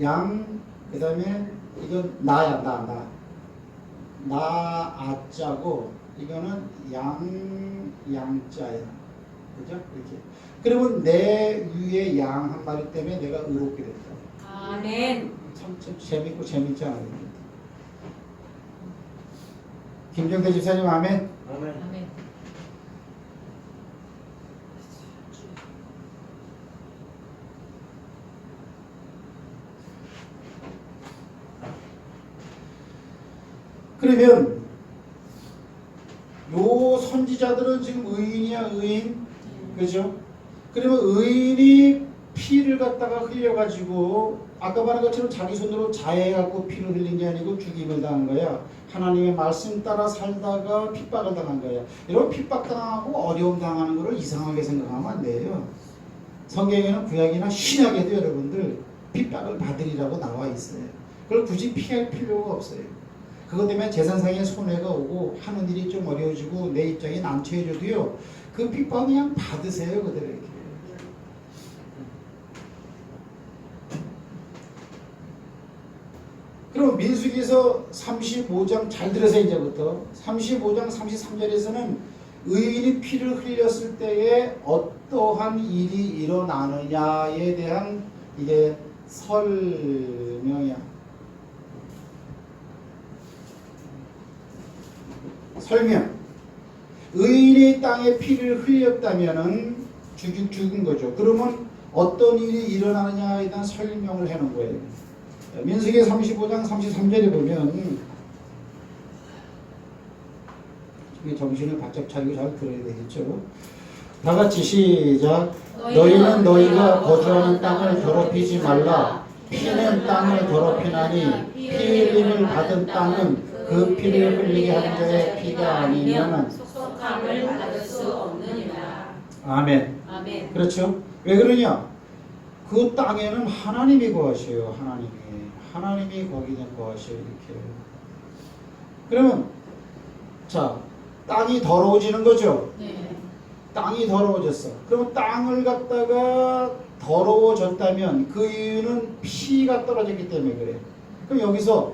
양. 그 다음에 이건 나야, 나 아자고 이거는 양자야. 그죠? 이렇게. 그러면 내 위에 양 한 마리 때문에 내가 의롭게 됐다. 아멘. 참 재밌고 재밌지 않아요? 김정태 집사님 아멘. 아멘. 그러면 요 선지자들은 지금 의인이야, 의인. 그죠? 그러면 의인이 피를 갖다가 흘려가지고 아까 말한 것처럼 자기 손으로 자해하고 피를 흘린 게 아니고 죽임을 당한 거야. 하나님의 말씀 따라 살다가 핍박을 당한 거야. 이런 핍박당하고 어려움 당하는 거를 이상하게 생각하면 안 돼요. 성경에는 구약이나 신약에도 여러분들 핍박을 받으리라고 나와 있어요. 그걸 굳이 피할 필요가 없어요. 그것 때문에 재산상의 손해가 오고 하는 일이 좀 어려워지고 내 입장이 난처해져도요. 그 핍박 그냥 받으세요. 그대로 이렇게. 그럼 민수기서 35장 잘 들으세요. 이제부터 35장 33절에서는 의인이 피를 흘렸을 때에 어떠한 일이 일어나느냐에 대한 이게 설명이야. 설명. 의인이 땅에 피를 흘렸다면은 죽은 거죠. 그러면 어떤 일이 일어나느냐에 대한 설명을 해놓은 거예요. 민수기 35장 33절에 보면 정신을 바짝 차리고 잘 들어야 되겠죠. 다 같이 시작. 너희는 너희가 거주하는 땅을 더럽히지 말라. 피는 땅을 더럽히나니 피 흘림을 받은 땅은 그 피를 흘리게 한 자의 피가 아니면 속함을 받을 수 없느니라. 아멘. 아멘. 그렇죠? 왜 그러냐? 그 땅에는 하나님이 거하셔요. 하나님이 거기에 거하셔요. 이렇게. 그러면 자, 땅이 더러워지는 거죠. 네. 땅이 더러워졌어. 그럼 땅을 갖다가 더러워졌다면 그 이유는 피가 떨어졌기 때문에 그래요. 그럼 여기서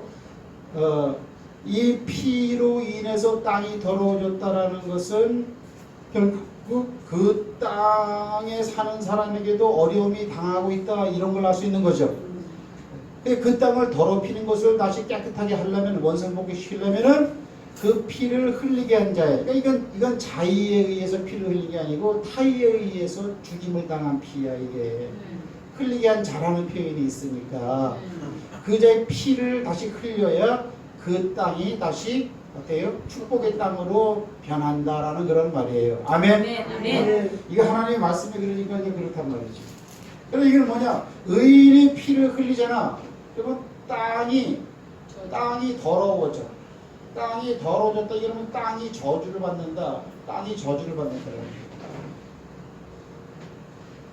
이 피로 인해서 땅이 더러워졌다라는 것은 결국 그 땅에 사는 사람에게도 어려움이 당하고 있다 이런 걸 알 수 있는 거죠. 그 땅을 더럽히는 것을 다시 깨끗하게 하려면 원성복귀 시키려면은 그 피를 흘리게 한 자예요. 그러니까 이건 자의에 의해서 피를 흘린 게 아니고 타의에 의해서 죽임을 당한 피야. 이게 흘리게 한 자라는 표현이 있으니까 그 자의 피를 다시 흘려야 그 땅이 다시 어때요? 축복의 땅으로 변한다라는 그런 말이에요. 아멘. 아멘. 이거 하나님의 말씀이 그러니까 이게 그렇단 말이죠. 그럼 이건 뭐냐? 의인의 피를 흘리잖아. 그러면 땅이 더러워져. 땅이 더러워졌다 이러면 땅이 저주를 받는다.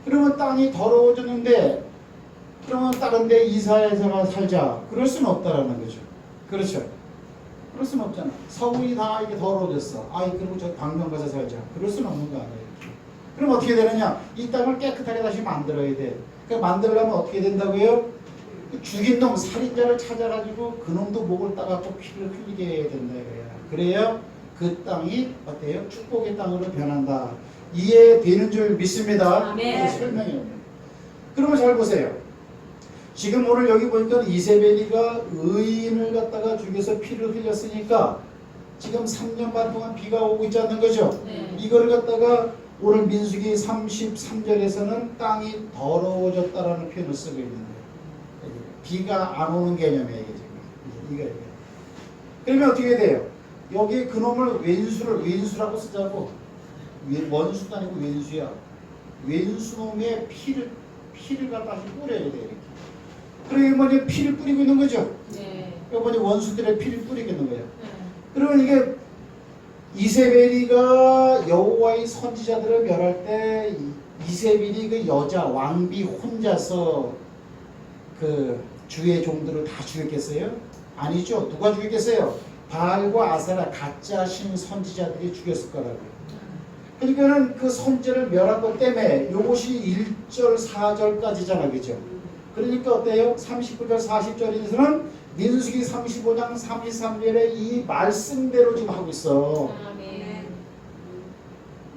그러면 땅이 더러워졌는데 그러면 다른 데 이사해서 살자. 그럴 수는 없다라는 거죠. 그렇죠? 그럴 수는 없잖아. 서울이 다 이게 더러워졌어. 그리고 저 광명 가서 살자. 그럴 수는 없는 거 아니에요. 그럼 어떻게 되느냐? 이 땅을 깨끗하게 다시 만들어야 돼. 그러니까 만들려면 어떻게 된다고요? 죽인 놈 살인자를 찾아가지고 그 놈도 목을 따갖고 피를 흘리게 해야 된다 이거야. 그래야 그 땅이 어때요? 축복의 땅으로 변한다. 이해되는 줄 믿습니다. 아멘. 설명해요. 그러면 잘 보세요. 지금 오늘 여기 보니까 이세벨이가 의인을 갖다가 죽여서 피를 흘렸으니까 지금 3년 반 동안 비가 오고 있지 않는 거죠. 네. 이걸 갖다가 오늘 민수기 33절에서는 땅이 더러워졌다라는 표현을 쓰고 있는 거예요. 비가 안 오는 개념이에요. 이게 지금. 이게. 그러면 어떻게 돼요? 여기 그놈을 왼수라고 쓰자고. 원수도 아니고 왼수야. 왼수놈의 피를 갖다 뿌려야 돼 이렇게. 그러면 이제 피를 뿌리고 있는 거죠. 네. 이번에 원수들의 피를 뿌리고 있는 거예요. 네. 그러면 이게 이세벨이가 여호와의 선지자들을 멸할 때 이세벨이 그 여자 왕비 혼자서 그 주의 종들을 다 죽였겠어요? 아니죠. 누가 죽였겠어요? 바알과 아세라 가짜 신 선지자들이 죽였을 거라고요. 그러니까는 그 선지를 멸한 것 때문에 이것이 1절 4절까지잖아, 그죠? 그러니까 어때요? 39절 40절에서는 민수기 35장 33절에 이 말씀대로 지금 하고 있어. 아멘.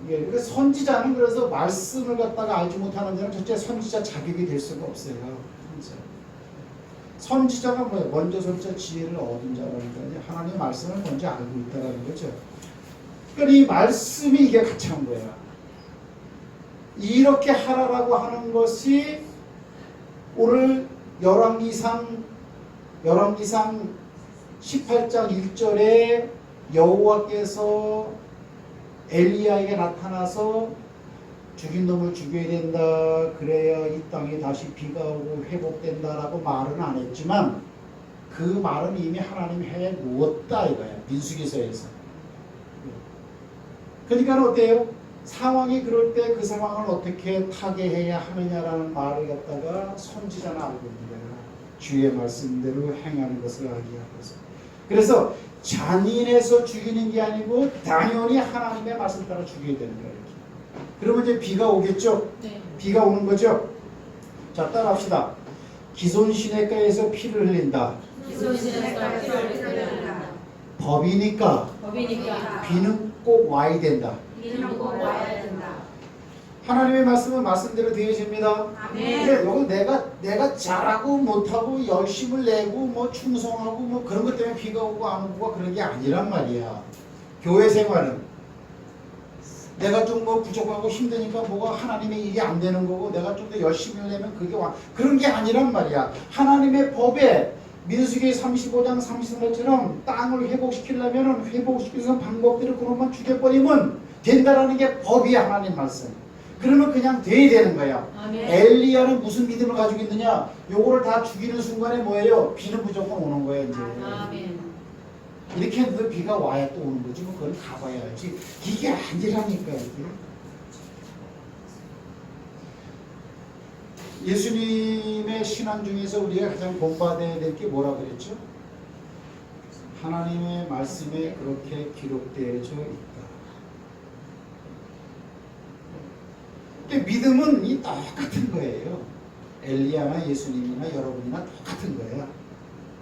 예, 그러니까 선지자는 그래서 말씀을 갖다가 알지 못하는 자는 절대 선지자 자격이 될 수가 없어요. 선지자가 뭐예요? 먼저 선지자 지혜를 얻은 자라는 거예요. 하나님의 말씀을 먼저 알고 있다는 거죠. 그러니까 이 말씀이 이게 가치한 거야. 이렇게 하라라고 하는 것이 오늘 열왕기상 18장 1절에 여호와께서 엘리야에게 나타나서 죽인 놈을 죽여야 된다. 그래야 이 땅에 다시 비가 오고 회복된다라고 말은 안 했지만 그 말은 이미 하나님이 해 놓았다 이거야. 민수기서에서. 그러니까 어때요? 상황이 그럴 때 그 상황을 어떻게 타개해야 하느냐라는 말을 갖다가 선지자는 알고 있는 거야. 주의 말씀대로 행하는 것을 알게 하고서. 그래서 잔인해서 죽이는 게 아니고 당연히 하나님의 말씀 따라 죽여야 되는 거야. 이렇게. 그러면 이제 비가 오겠죠? 네. 비가 오는 거죠? 자, 따라합시다. 기손 시냇가에서 피를 흘린다. 기소신에서 피를 흘린다. 법이니까 법이니까 비는 꼭 와야 된다. 비는 꼭 와야 된다. 하나님의 말씀은 말씀대로 되어집니다. 아멘. 근데 여기 내가 잘하고 못하고 열심을 내고 뭐 충성하고 뭐 그런 것 때문에 비가 오고 안 오고 그런 게 아니란 말이야. 교회 생활은 내가 좀 뭐 부족하고 힘드니까 뭐가 하나님의 일이 안 되는 거고 내가 좀 더 열심히 내면 그게 그런 게 아니란 말이야. 하나님의 법에 민수기 35장 33절처럼 땅을 회복시키려면 회복시키는 방법들을 그것만 죽여버리면 된다라는 게 법이야. 하나님 말씀. 그러면 그냥 돼야 되는 거야. 아멘. 엘리야는 무슨 믿음을 가지고 있느냐? 요거를 다 죽이는 순간에 뭐예요? 비는 무조건 오는 거야 이제. 아멘. 이렇게 해도 비가 와야 또 오는 거지. 뭐 그건 가봐야 알지. 이게 아니라니까 이게. 예수님의 신앙 중에서 우리가 가장 본받아야 될 게 뭐라 그랬죠? 하나님의 말씀에 그렇게 기록되어져 있다. 믿음은 이 똑같은 거예요. 엘리야나 예수님이나 여러분이나 똑같은 거예요.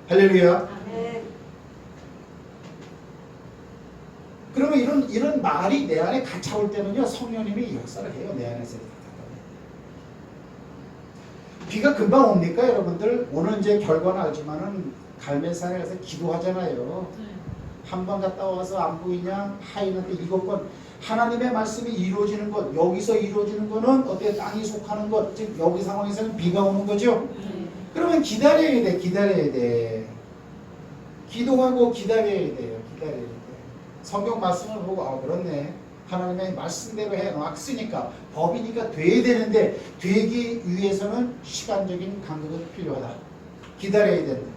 할렐루야. 아멘. 그러면 이런 말이 내 안에 갇혀올 때는요, 성령님이 역사를 해요. 내 안에서. 비가 금방 옵니까, 여러분들? 오늘 이제 결과는 알지만은 갈매산에 가서 기도하잖아요. 한 번 갔다 와서 안 보이냐? 하인한테 7번. 하나님의 말씀이 이루어지는 것, 여기서 이루어지는 거는 어때? 땅이 속하는 것, 즉 여기 상황에서는 비가 오는 거죠. 그러면 기다려야 돼, 기다려야 돼. 기도하고 기다려야 돼요, 기다려야 돼. 성경 말씀을 보고 아 그렇네. 하나님의 말씀대로 해놨으니까 법이니까 돼야 되는데 되기 위해서는 시간적인 간격은 필요하다. 기다려야 된다.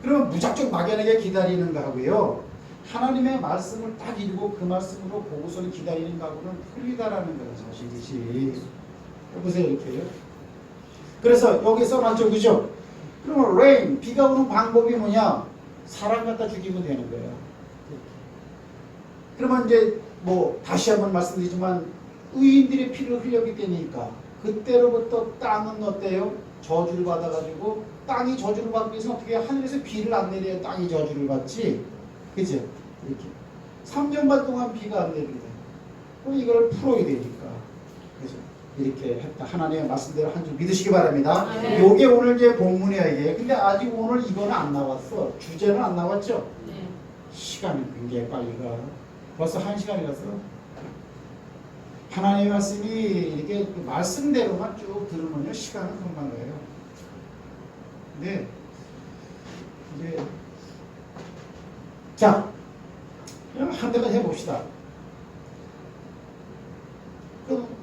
그러면 무작정 막연하게 기다리는 거하고요. 하나님의 말씀을 딱 읽고 그 말씀으로 보고서는 기다리는 거하고는 틀리다라는 거예요. 사실이지. 보세요 이렇게요. 그래서 여기 써놨죠. 그죠? 그러면 rain, 비가 오는 방법이 뭐냐? 사람 갖다 죽이면 되는 거예요. 그러면 이제 뭐 다시 한번 말씀드리지만 의인들의 피를 흘렸기 때문이니까 그때로부터 땅은 어때요? 저주를 받아가지고 땅이 저주를 받기 위해서 어떻게 해요? 하늘에서 비를 안 내려야 땅이 저주를 받지. 그죠? 이렇게 3년 반 동안 비가 안 내리게 돼. 그럼 이걸 풀어야 되니까. 그래서 이렇게 했다. 하나님의 말씀대로 한 줄 믿으시기 바랍니다. 네. 요게 오늘 제 본문이야 이게. 근데 아직 오늘 이거는 안 나왔어. 주제는 안 나왔죠? 네. 시간이 굉장히 빨리 가. 벌써 1시간이 갔어. 하나님의 말씀이 이렇게 그 말씀대로만 쭉 들으면요 시간은 금방 가요. 근데 이제 자 그럼 한 대만 해봅시다.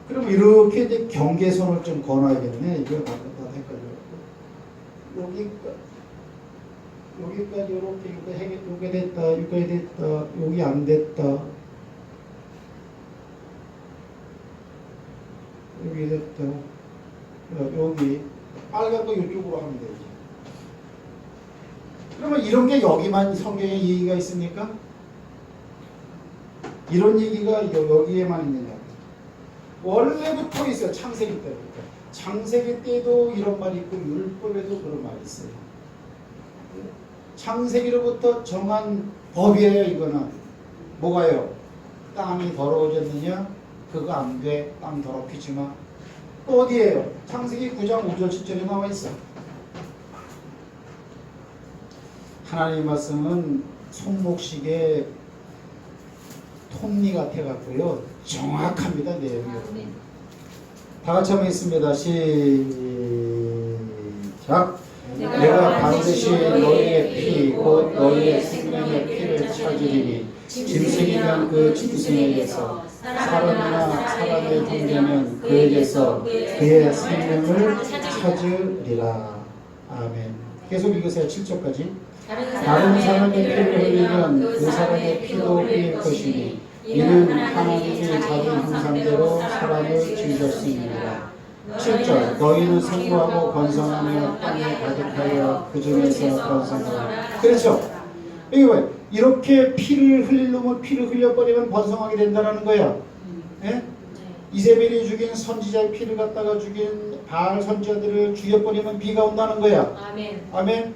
그럼 이렇게 이제 경계선을 좀 거놔야겠네. 이걸 바꿨다 헷갈려. 여기까지 이렇게 요게 됐다, 요게 됐다, 여기 안 됐다. 여기 됐다. 여기 빨간 거 이쪽으로 하면 되지. 그러면 이런 게 여기만 성경에 얘기가 있습니까? 이런 얘기가 여기에만 있느냐? 원래부터 있어요. 창세기 때부터. 창세기 때도 이런 말이 있고 율법에도 그런 말이 있어요. 창세기로부터 정한 법이에요. 이거는 뭐가요? 땅이 더러워졌느냐? 그거 안 돼. 땅 더럽히지 마. 또 어디에요? 창세기 9장 5절 7절에 나와 있어. 하나님 말씀은 손목시계 톱니 같아 갖고요. 정확합니다. 내용이. 다 같이 한번 있습니다. 시작. 내가 반드시 너희의 피, 곧 너희의 생명의 피를 찾으리니 짐승이면 그 짐승에게서 사람이나 사람의 형제면 그에게서 그의 생명을 찾으리라. 아멘. 계속 읽으세요. 7절까지. 다른 사람의 피를 흘리면 그 사람의 피도 흘릴 것이니 이는 하나님이 자기 형상대로 사람을 지으셨습니다. 7절 너희는 생고하고 번성하며 땅에 가득하여 그 중에서 번성하라. 그렇죠? 이게 뭐예요? 이렇게 피를 흘릴 놈은 피를 흘려버리면 번성하게 된다는 거야. 예? 이세벨이 죽인 선지자의 피를 갖다가 죽인 바알 선지자들을 죽여버리면 비가 온다는 거야. 아멘. 아멘.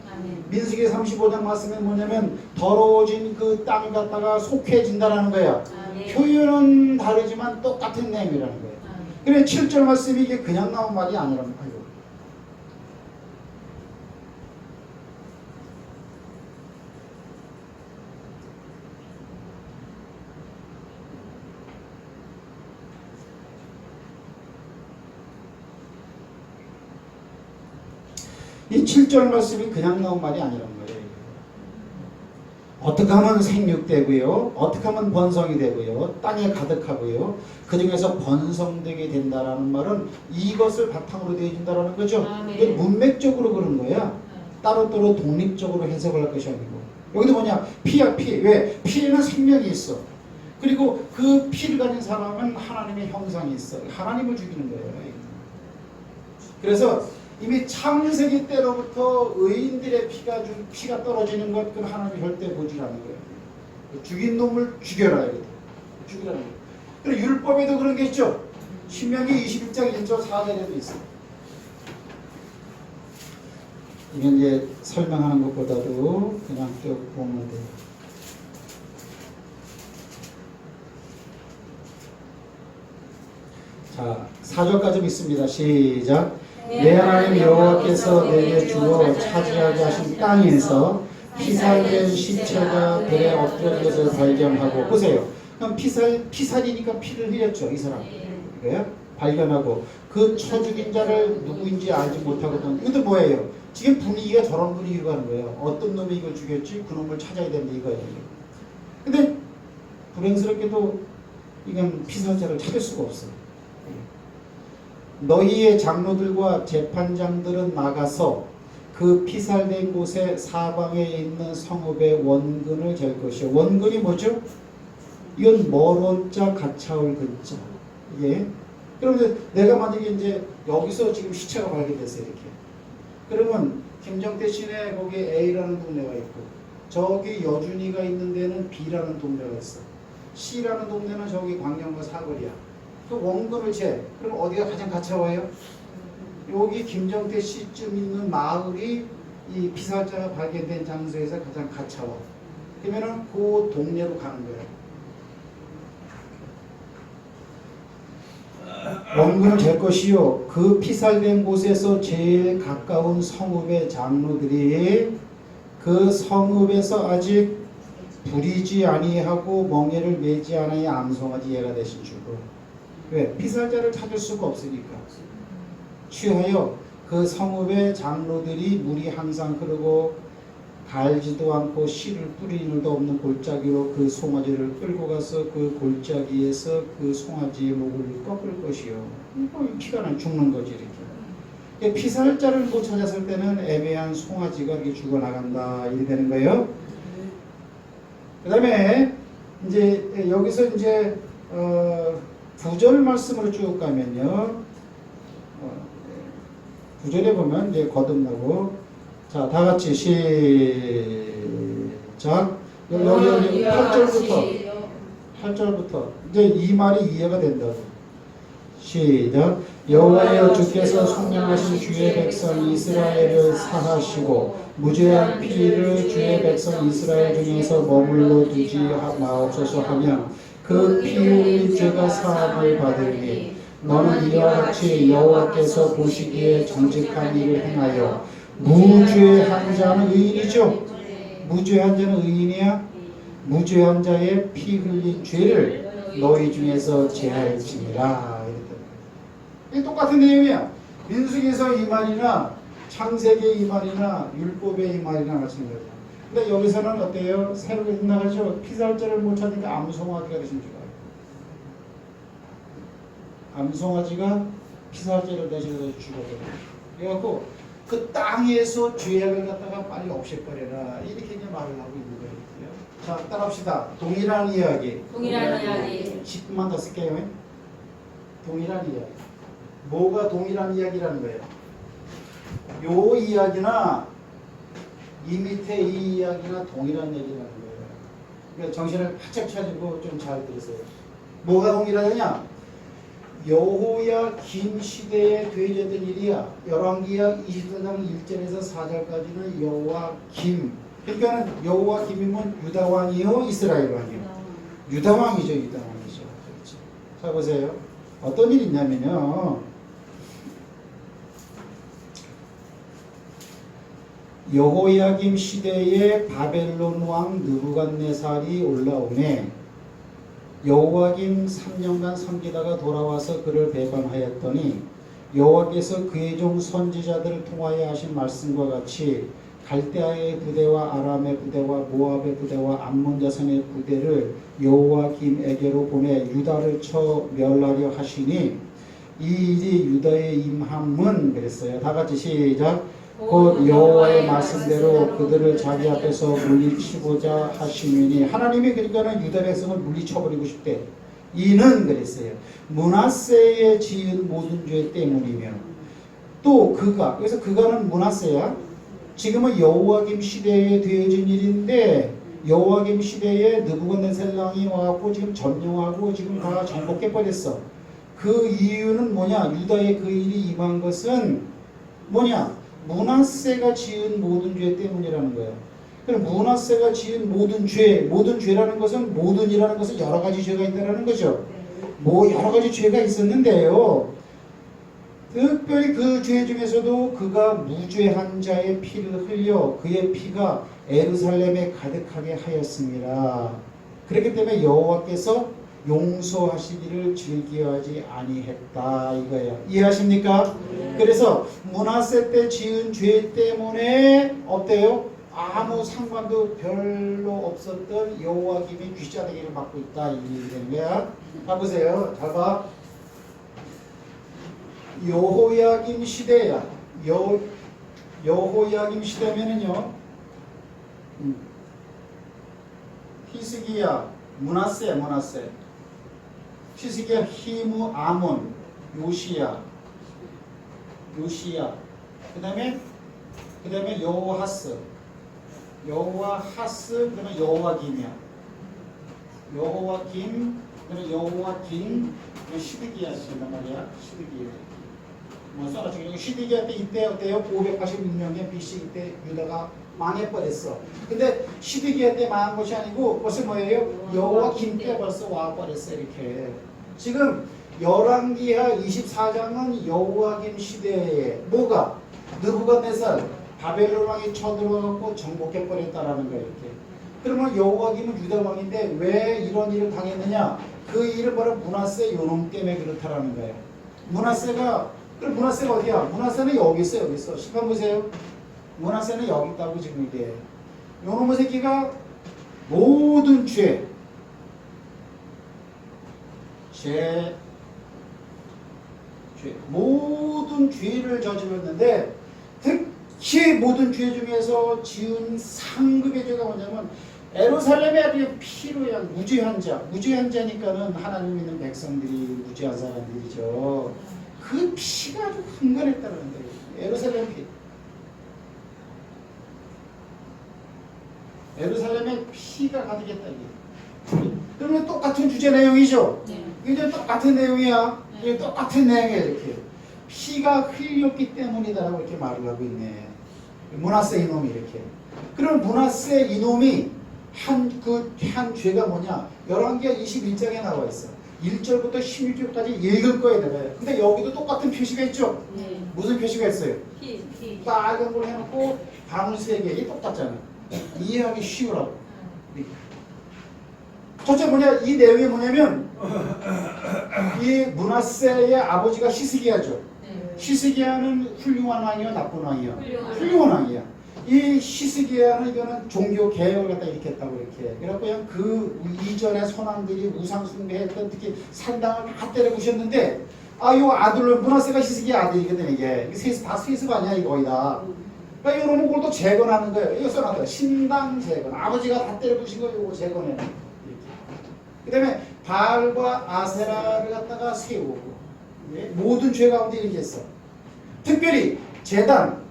민수기 35장 말씀에 뭐냐면 더러워진 그 땅을 갖다가 속해진다는 거야. 아멘. 표현은 다르지만 똑같은 내용이라는 거야. 그래 7절 말씀이 이게 그냥 나온 말이 아니라는 거예요. 이 7절 말씀이 그냥 나온 말이 아니란 거예요. 어떻게 하면 생육되고요. 어떻게 하면 번성이 되고요. 땅에 가득하고요. 그 중에서 번성되게 된다라는 말은 이것을 바탕으로 되어진다라는 거죠. 이게 문맥적으로 그런 거야. 따로따로 독립적으로 해석을 할 것이 아니고. 여기도 뭐냐? 피야 피. 왜? 피에는 생명이 있어. 그리고 그 피를 가진 사람은 하나님의 형상이 있어. 하나님을 죽이는 거예요. 그래서 이미 창세기 때로부터 의인들의 피가 떨어지는 것, 그건 하나님이 절대 보지 않는 거예요. 죽인 놈을 죽여라. 죽이라는 거예요. 그리고 율법에도 그런 게 있죠. 신명기 21장 1절 4절에도 있어요. 이건 이제 설명하는 것보다도 그냥 쭉 보면 돼요. 자, 4절까지 있습니다. 시작. 내 하나님 여호와께서 내게 주어 차지하게 하신 땅에서 피살된 시체가 들에 엎드린 것을 발견하고, 보세요. 그럼 피살이니까 피를 흘렸죠, 이 사람. 그래요? 발견하고 그 쳐죽인 자를 누구인지 알지 못하거든. 이것도 뭐예요? 지금 분위기가 저런 분위기로 가는 거예요. 어떤 놈이 이걸 죽였지? 그 놈을 찾아야 된다 이거예요. 근데 불행스럽게도 이건 피살자를 찾을 수가 없어요. 너희의 장로들과 재판장들은 나가서 그 피살된 곳에 사방에 있는 성읍의 원근을 잴 것이요. 원근이 뭐죠? 이건 멀었자 가차올 근자. 이게 그러면 내가 만약에 이제 여기서 지금 시체가 발견됐어요. 이렇게. 그러면 김정태 시내 거기 A라는 동네가 있고 저기 여준이가 있는 데는 B라는 동네가 있어. C라는 동네는 저기 광명과 사거리야. 그 원근을 재. 그럼 어디가 가장 가차워요? 여기 김정태 씨쯤 있는 마을이 이 피살자가 발견된 장소에서 가장 가까워. 그러면은 그 동네로 가는 거예요. 원근을 될 것이요. 그 피살된 곳에서 제일 가까운 성읍의 장로들이 그 성읍에서 아직 부리지 아니하고 멍에를 매지 않아야 암송하지 예가 되신 주고. 왜? 피살자를 찾을 수가 없으니까. 취하여 그 성읍의 장로들이 물이 항상 흐르고 갈지도 않고 씨를 뿌릴 일도 없는 골짜기로 그 송아지를 끌고 가서 그 골짜기에서 그 송아지의 목을 꺾을 것이요. 피가 나 죽는 거지 이렇게. 피살자를 못 찾았을 때는 애매한 송아지가 이렇게 죽어나간다 이렇게 되는 거예요. 그 다음에 이제 여기서 이제 9절 말씀으로 쭉 가면요. 9절에 보면 이제 거듭나고 자, 다 같이 시작. 여기 8절부터 이제 이 말이 이해가 된다고. 시작. 여호와여 주께서 성령하신 주의 백성 이스라엘을 사하시고 무죄한 피를 주의 백성 이스라엘 중에서 머물러 두지 마옵소서 하며 그 피 흘린 죄가 사함을 받으니 너는 이와 같이 여호와께서 보시기에 정직한 일을 행하여 무죄한 자는 의인이죠. 무죄한 자는 의인이야. 무죄한 자의 피 흘린 죄를 너희 중에서 제할지니라. 이게 똑같은 내용이야. 민수기에서 이 말이나 창세기 이 말이나 율법의 이 말이나 마찬가지야. 근데 여기서는 어때요? 새롭게 생각하죠. 피살자를 못 찾으니까 암송아지가 되신 줄 알아요. 암송아지가 피살자를 대신해서 죽어버려. 그래갖고 그 땅에서 죄악을 갖다가 빨리 없애버려라. 이렇게 이제 말을 하고 있는 거예요. 자, 따라합시다. 동일한 이야기. 동일한 이야기. 10분만 더 쓸게요. 동일한 이야기. 뭐가 동일한 이야기라는 거예요? 요 이야기나 이 밑에 이 이야기나 동일한 얘기라는 거예요. 그러니까 정신을 바짝 차리고 좀 잘 들으세요. 뭐가 동일하냐? 여호야김 시대에 되어졌던 일이야. 열왕기하 24장 1절에서 4절까지는 여호야김. 그러니까 여호야김이면 유다 왕이요, 이스라엘 왕이요. 유다 왕이죠, 유다 왕이죠. 그렇죠. 자 보세요. 어떤 일이 있냐면요. 여호야김 시대에 바벨론 왕 느부갓네살이 올라오매 여호야김 3년간 섬기다가 돌아와서 그를 배반하였더니 여호와께서 그의 종 선지자들을 통하여 하신 말씀과 같이 갈대아의 부대와 아람의 부대와 모압의 부대와 암몬 자손의 부대를 여호야김에게로 보내 유다를 쳐 멸하려 하시니 이 일이 유다에 임함은 그랬어요. 다 같이 시작. 곧 여호와의 말씀대로 그들을 자기 앞에서 물리치고자 하시니 하나님이 그러니까는 유다 백성을 물리쳐버리고 싶대. 이는 그랬어요. 므낫세의 지은 모든 죄 때문이며 또 그가 그래서 그가는 므낫세야. 지금은 여호야김 시대에 되어진 일인데 여호야김 시대에 느부갓네살 왕이 와갖고 지금 점령하고 지금 다 정복해 버렸어. 그 이유는 뭐냐? 유다의 그 일이 임한 것은 뭐냐? 므낫세가 지은 모든 죄 때문이라는 거예요. 그럼 므낫세가 지은 모든 죄라는 것은 모든이라는 것은 여러 가지 죄가 있다라는 거죠. 뭐 여러 가지 죄가 있었는데요. 특별히 그 죄 중에서도 그가 무죄한 자의 피를 흘려 그의 피가 예루살렘에 가득하게 하였습니다. 그렇기 때문에 여호와께서 용서하시기를 즐겨하지 아니했다 이거예요. 이해하십니까? 그래서 므낫세 때 지은 죄 때문에 어때요? 아무 상관도 별로 없었던 여호야김이 귀짜대기를 받고 있다 이 얘기 되는 거야. 봐보세요. 잘 봐. 여호야김 시대야. 여호야김 시대면은요. 히스기야, 므낫세. 히스기야, 히무, 아몬, 요시야. 그다음에 여호하스, 그다음에 여호야김이야. 여호야김, 그다음에 여호야김, 시드기야 된단 말이야. 시드기야. 뭐 써놨죠. 시드기야 때 이때 어때요? 586년에 BC 이때 유다가 망해버렸어. 근데 시드기야 때 망한 것이 아니고 벌써 뭐예요? 여호와김 때 벌써 와버렸어. 이렇게. 지금 열왕기하 24장은 여호와김 시대에 뭐가? 느부갓네살 바벨론 왕이 쳐들어가고 정복해버렸다라는 거예요. 이렇게. 그러면 여호와김은 유다 왕인데 왜 이런 일을 당했느냐? 그 일을 바로 므낫세 요놈 때문에 그렇다라는 거예요. 그럼 므낫세가 어디야? 므낫세는 여기 있어, 여기 있어. 심판 보세요. 므낫세는 여기 있다고 지금 이게. 요놈의 새끼가 모든 모든 죄를 저질렀는데 특히 모든 죄 중에서 지은 상급의 죄가 뭐냐면 예루살렘에 아주 피로 그냥 무죄한 자니까는 하나님 믿는 백성들이 무죄한 사람들이죠. 그 피가 아주 흥건했다는 거예요. 예루살렘 피. 예루살렘에 피가 가득했다 이게. 그러면 똑같은 주제 내용이죠. 이제 똑같은 내용이야. 이게 똑같은 내용이야 이렇게. 피가 흘렸기 때문이다라고 이렇게 말을 하고 있네. 므낫세 이놈이 이렇게. 그럼 므낫세 이놈이 한 죄가 뭐냐? 열왕기하 21장에 나와 있어. 1절부터 16절까지 읽을 거예요, 내가. 근데 여기도 똑같은 표시가 있죠? 무슨 표시가 있어요? 빨간 걸 해놓고 방울 3개. 이게 똑같잖아. 이해하기 쉬우라고. 첫째 뭐냐? 이 내용이 뭐냐면 이 므낫세의 아버지가 히스기야죠. 히스기야는 훌륭한 왕이야, 나쁜 왕이야? 훌륭한 왕이야. 이 히스기야는 이거는 종교 개혁을 갖다 일으켰다고 이렇게. 그래갖고 그냥 그 이전에 선왕들이 우상 숭배했던 특히 산당을 다 때려 부셨는데 요 아들로 므낫세가 히스기야 아들이거든 이게. 다 세습 아니야 이거 거의 다. 그러니까 이놈은 그걸 또 재건하는 거예요. 이거 써놨다. 신당 재건. 아버지가 다 때려 부신 거 이거 재건해라. 그 다음에 바알과 아세라를 갖다가 세우고 모든 죄 가운데 이렇게 했어. 특별히 제단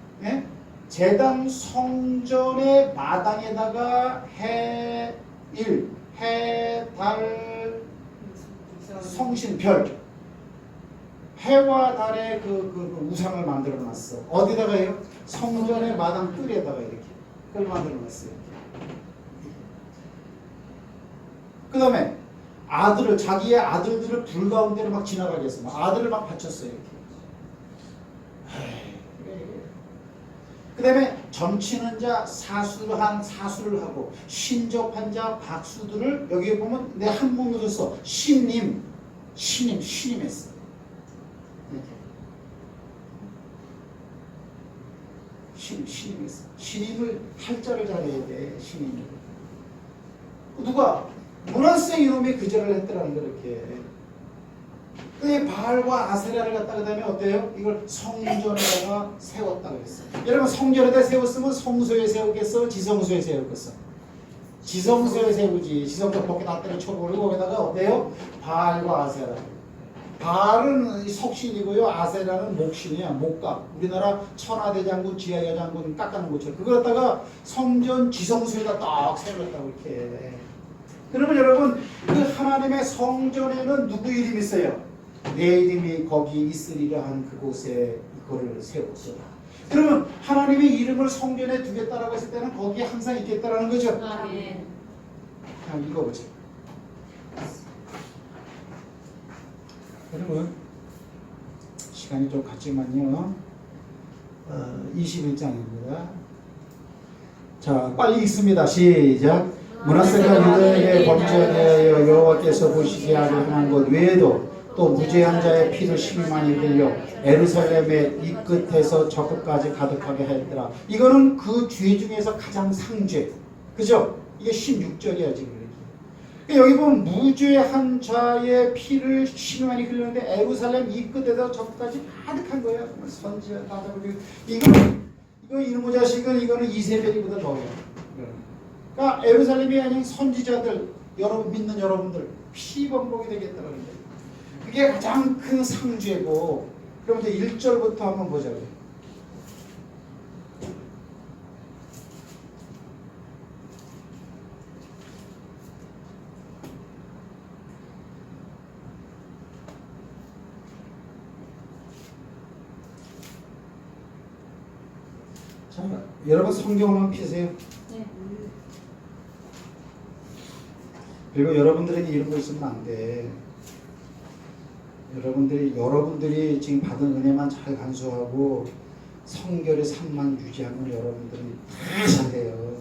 성전의 마당에다가 해, 달, 성신, 별 해와 달의 그 우상을 만들어 놨어. 어디다가요? 성전의 마당 뜰에다가 이렇게 그걸 만들어 놨어요. 그 다음에 자기의 아들들을 불 가운데로 막 지나가게 했어. 아들을 막 바쳤어요. 이렇게. 그 다음에 점치는 자 사수를 하고 신접한 자 박수들을 여기에 보면 내 한문으로 써. 신임 했어. 이렇게. 신임 했어. 신임을 할자를 잘해야 돼. 신임을. 누가? 므낫세 이놈이 그 죄를 했더라는 거 이렇게. 그 바알과 아세라를 갖다가 그다음에 어때요? 이걸 성전에다가 세웠다 그랬어. 여러분 성전에다 세웠으면 성소에 세우겠어? 지성소에 세우겠어? 지성소에 세우지. 지성소 밖에 다 때려 쳐버리고 거기다가 어때요? 바알과 아세라. 바알은 석신이고요. 아세라는 목신이야. 목각. 우리나라 천하대장군, 지하여장군 깎아놓은 것처럼. 그걸 갖다가 성전 지성소에다 딱 세웠다고 이렇게. 그러면 여러분 그 하나님의 성전에는 누구 이름이 있어요? 내 이름이 거기 있으리라 한 그곳에 이거를 세웠어. 그러면 하나님의 이름을 성전에 두겠다라고 했을 때는 거기에 항상 있겠다라는 거죠. 아멘. 그냥 읽어보자. 여러분 시간이 좀 갔지만요. 21장입니다. 자, 빨리 읽습니다. 시작. 므낫세가 유다에게 범죄에 대하여 여호와께서 보시게 하려 행한 것 외에도 또 무죄한 자의 피를 12만이 흘려 예루살렘의 이 끝에서 저 끝까지 가득하게 하였더라. 이거는 그 죄 중에서 가장 상죄. 그죠? 이게 16절이야 지금. 여기 보면 무죄한 자의 피를 12만이 흘렸는데 예루살렘 이 끝에서 저 끝까지 가득한 거야. 선지자 다 잡아주고. 이거 이놈의 자식은 이거는 이세벨이보다 더해요. 그러니까 예루살렘이 아닌 선지자들, 여러분 믿는 여러분들 피범벅이 되겠다는 거예요. 그게 가장 큰 상죄고. 그럼 이제 1절부터 한번 보자고요. 자, 여러분 성경을 한번 펴세요. 네. 그리고 여러분들에게 이런 거 있으면 안 돼. 여러분들이 지금 받은 은혜만 잘 간수하고 성결의 삶만 유지하면 여러분들이 다 잘 돼요.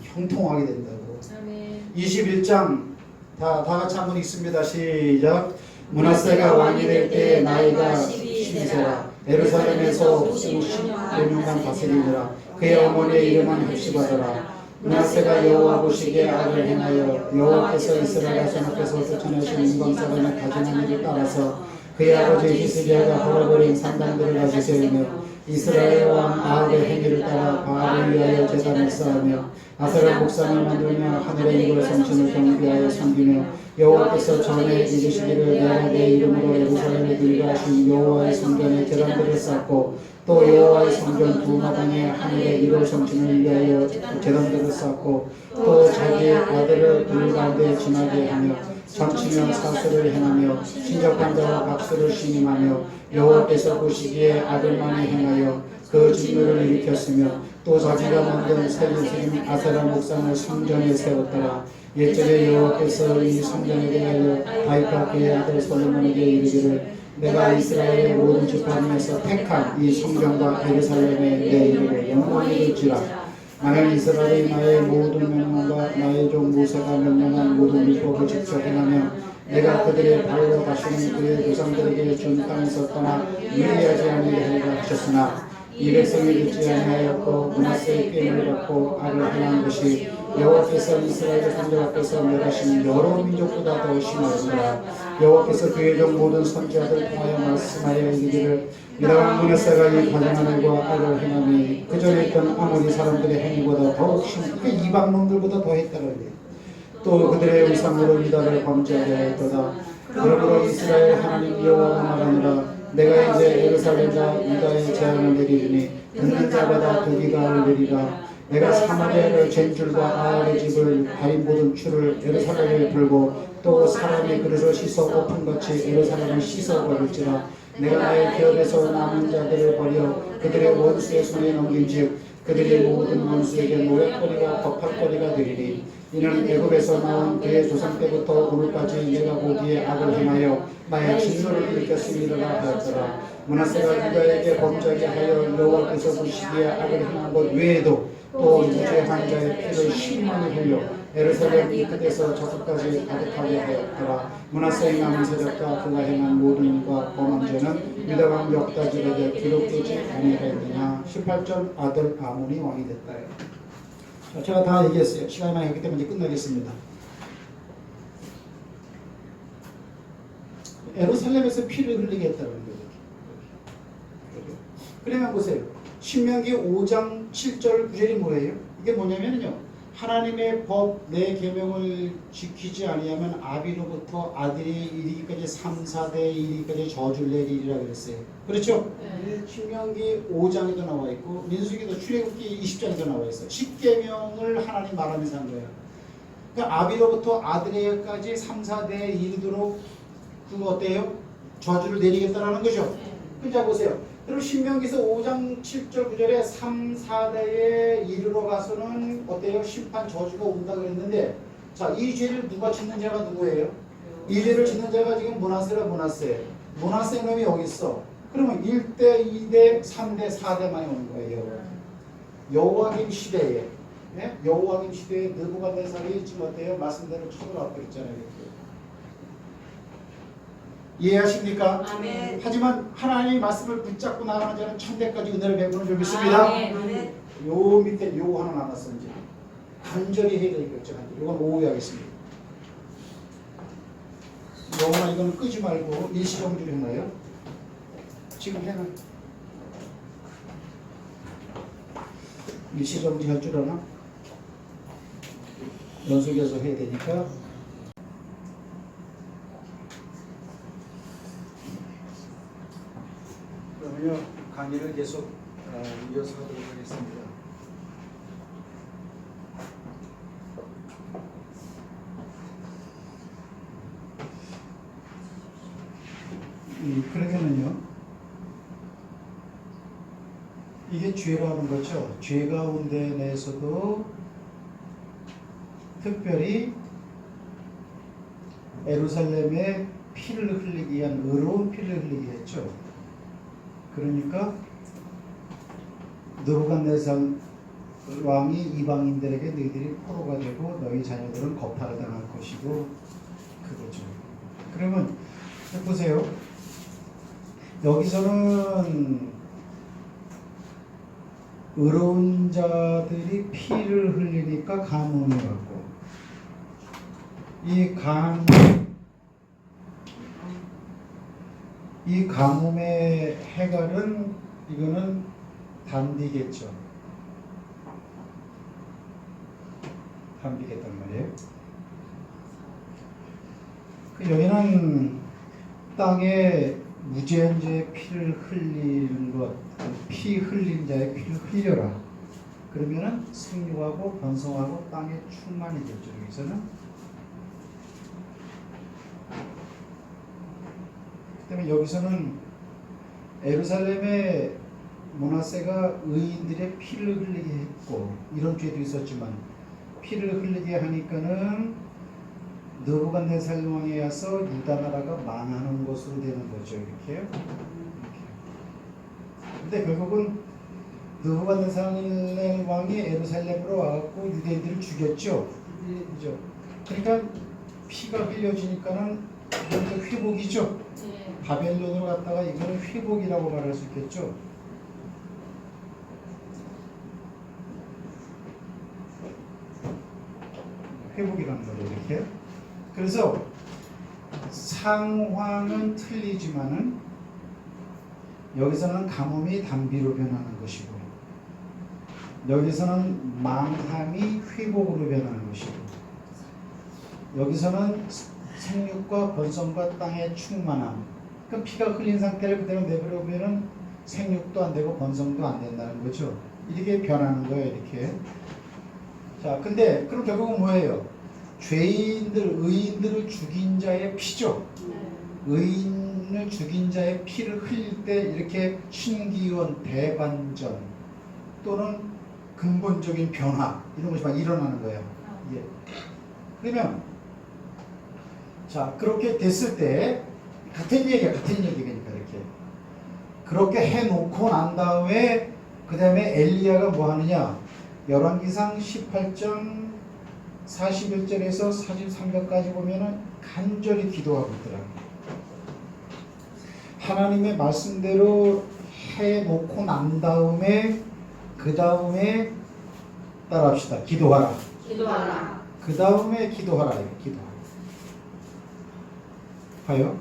형통하게 된다고. 아멘. 21장 다 같이 한번 읽습니다. 시작. 므낫세가 왕이 될 때 나이가 12세라 예루살렘에서 55년간 다스리니라. 그의 어머니의 이름은 헵시바더라. 므낫세가 여호와 보시기에 악을 행하여 여호와께서 이스라엘 자손 앞에서 쫓아내신 인방사람의 가증한 일을 따라서 그의 아버지 히스기야가 벌어버린 산당들을 다시 세우며 이스라엘 왕 아합의 행위를 따라 바알을 위하여 제단을 쌓으며 아세라 목상을 만들며 하늘의 이걸 성신을 경비하여 섬기며 여호와께서 전에 이르시기를 내가 내 이름으로 예루살렘에 들게 하신 여호와의 성전에 제단들을 쌓고 또 여호와의 성전 두 마당에 하늘의 이걸 성신을 위하여 제단들을 쌓고 또 자기의 아들을 들 가운데 지나게 하며 점치며 사수를 행하며 신적한 자와 박수를 신임하며 여호와께서 보시기에 아들만이 행하여 그 진노를 일으켰으며 또 자기가 만든 새 예수님 아세라 목상을 성전에 세웠더라. 옛전에 여호와께서 이 성전에 대하여 다윗과 그의 아들 솔로몬에게 이르기를 내가 이스라엘의 모든 지파 중에서 택한 이 성전과 예루살렘에 내 이름을 영원히 둘지라. 나는 이스라엘이 나의 모든 명령과 나의 종 모세가 명령한 모든 율법을 지켜 행하며 내가 그들의 발로 다시는 그의 조상들에게 준 땅에서 떠나 유리하지 아니하리라 하셨으나 이 백성이 듣지 아니하였고 므낫세의 꾀를 받고 악을 행한 것이 여호와께서 이스라엘 자손들 앞에서 멸하신 여러 민족보다 더 심하더라. 여호와께서 그의 종 모든 선지자들 통하여 말씀하여 이르기를 이러한 므낫세가 이 가증한 일과 악을 행하니 그 전에 있던 아모리 사람들의 행위보다 더욱 심하게 이방 놈들보다 더 했다는 게 또 그들의 의상으로 유다를 범죄하려 했도다. 그러므로 이스라엘 하나님 여호와가 말하니라 내가 이제 예루살렘과 유다의 재앙을 내리리니 듣는 자마다 두기가 울리리라. 내가 사마리아를 젠줄과 아알의 집을 가린 모든 추를 예루살렘에 불고 또 사람의 그릇을 씻어 오픈같이 예루살렘을 씻어버릴지라. 내가 나의 기업에서 남은 자들을 버려 그들의 원수의 손에 넘긴즉 그들의 모든 원수에게 노랫거리가 겁할거리가 되리니 이는 애굽에서 나온 그의 조상 때부터 오늘까지 내가 보기에 악을 행하여 나의 진노를 일으켰음이라 하였더라. 므낫세가 유다에게 범죄하게 하여 여호와께서 보시기에 악을 행한 것 외에도 또 무죄한 자의 피를 심히 흘려 예루살렘 이 끝에서 저 끝까지 가득하게 하였더라. 므낫세의 남은 세력과 그가 행한 모든 일과 범한 죄는 유다 왕 역다 집에게 기록되지 아니하였느냐. 18절 아들 아몬이 왕이 됐다요. 제가 다 얘기했어요. 시간이 많이 없기 때문에 이제 끝나겠습니다. 예루살렘에서 피를 흘리게 했다는 거예요. 그러면 보세요. 신명기 5장 7절 9절이 뭐예요? 이게 뭐냐면요. 하나님의 법 내 계명을 지키지 아니하면 아비로부터 아들이 이르기까지 3, 4대 이르기까지 저주를 내리리라 그랬어요. 그렇죠? 네. 신명기 5장에도 나와 있고 민수기도 출애굽기 20장에도 나와 있어요. 10계명을 하나님 말하면서 한 거예요. 그러니까 아비로부터 아들에게까지 3, 4대에 이르도록 그거 어때요? 저주를 내리겠다라는 거죠. 자 보세요. 그리고 신명기서 5장 7절 9절에 3, 4대에 이르러 가서는 어때요? 심판 저주가 온다 그랬는데 자, 이 죄를 누가 짓는 자가 누구예요? 이 죄를 짓는 자가 지금 므낫세라 므낫세. 므낫세 놈이 여기 있어. 그러면 1대, 2대, 3대, 4대만이 오는 거예요. 여호와김 시대에 네? 여호와김 시대에 느부갓네살이 지금 어때요? 말씀대로 쳐들어왔고 있잖아요. 이해하십니까? 아멘. 하지만 하나님의 말씀을 붙잡고 나가는 자는 천대까지 은혜를 베푸는 줄 믿습니다. 아멘. 요 밑에 요 하나 남았어 이제 간절히 해야 될 결정. 이건 오후에 하겠습니다. 요거나 이거는 끄지 말고 일시정지로 했나요? 지금 해놔. 일시정지 할 줄 아나? 연속해서 해야 되니까. 그러면요 강의를 계속 이어서 하도록 하겠습니다. 그러면은요 이게 죄라는 거죠. 죄 가운데 내에서도 특별히 예루살렘에 피를 흘리기 위한 의로운 피를 흘리게 했죠. 그러니까 느부갓네살 왕이 이방인들에게 너희들이 포로가 되고 너희 자녀들은 거파를 당할 것이고 그거죠. 그러면 보세요. 여기서는 의로운 자들이 피를 흘리니까 가뭄이 왔고 이 가뭄의 해갈은 이거는 단비겠죠. 단비겠단 말이에요. 여기는 땅에 무죄한 피를 흘리는 것, 피 흘린 자의 피를 흘려라. 그러면은 생육하고 번성하고 땅에 충만해졌죠. 여기서는. 그다음에 여기서는 예루살렘의 므낫세가 의인들의 피를 흘리게 했고 이런 죄도 있었지만 피를 흘리게 하니까는 느부갓네살 왕에 와서 유다 나라가 망하는 것으로 되는 거죠. 이렇게. 근데 결국은 느부갓네살 왕이 예루살렘으로 와갖고 유대인들을 죽였죠. 그죠? 그러니까 피가 흘려지니까는 이건 회복이죠. 바벨론으로 갔다가 이거는 회복이라고 말할 수 있겠죠. 회복이라는 거죠. 이렇게. 그래서 상황은 틀리지만은 여기서는 가뭄이 단비로 변하는 것이고 여기서는 망함이 회복으로 변하는 것이고 여기서는 생육과 번성과 땅의 충만함. 그럼 피가 흘린 상태를 그대로 내버려보면은 생육도 안 되고 번성도 안 된다는 거죠. 이렇게 변하는 거예요. 이렇게. 자, 근데 그럼 결국은 뭐예요? 죄인들, 의인들을 죽인 자의 피죠. 의인을 죽인 자의 피를 흘릴 때 이렇게 신기원, 대반전 또는 근본적인 변화 이런 것이 막 일어나는 거예요. 예. 그러면 자 그렇게 됐을 때 같은 얘기니까 이렇게 그렇게 해놓고 난 다음에 그 다음에 엘리야가 뭐 하느냐? 열왕기상 18장 41절에서 43절까지 보면은 간절히 기도하고 있더라고요. 하나님의 말씀대로 해놓고 난 다음에 그 다음에 따라합시다. 기도하라. 그 다음에 기도하라. 기도하라. 봐요.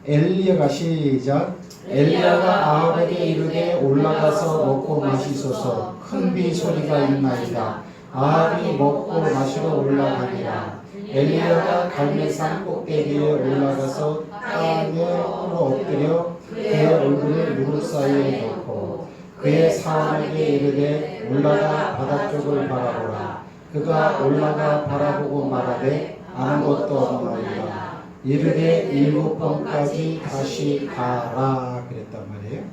엘리야가 시작. 엘리야가 아합에게 이르되 올라가서 먹고 마시소서. 큰 비 소리가 있나이다. 아합이 먹고 마시러 올라가니라. 엘리야가 갈멜산 꼭대기에 올라가서 땅에 엎드려 그의 얼굴을 무릎 사이에 넣고 그의 사환에게 이르되 올라가 바다 쪽을 바라보라. 그가 올라가 바라보고 말하되 아무것도 없나이다. 이르되 7번까지 다시 가라 그랬단 말이에요.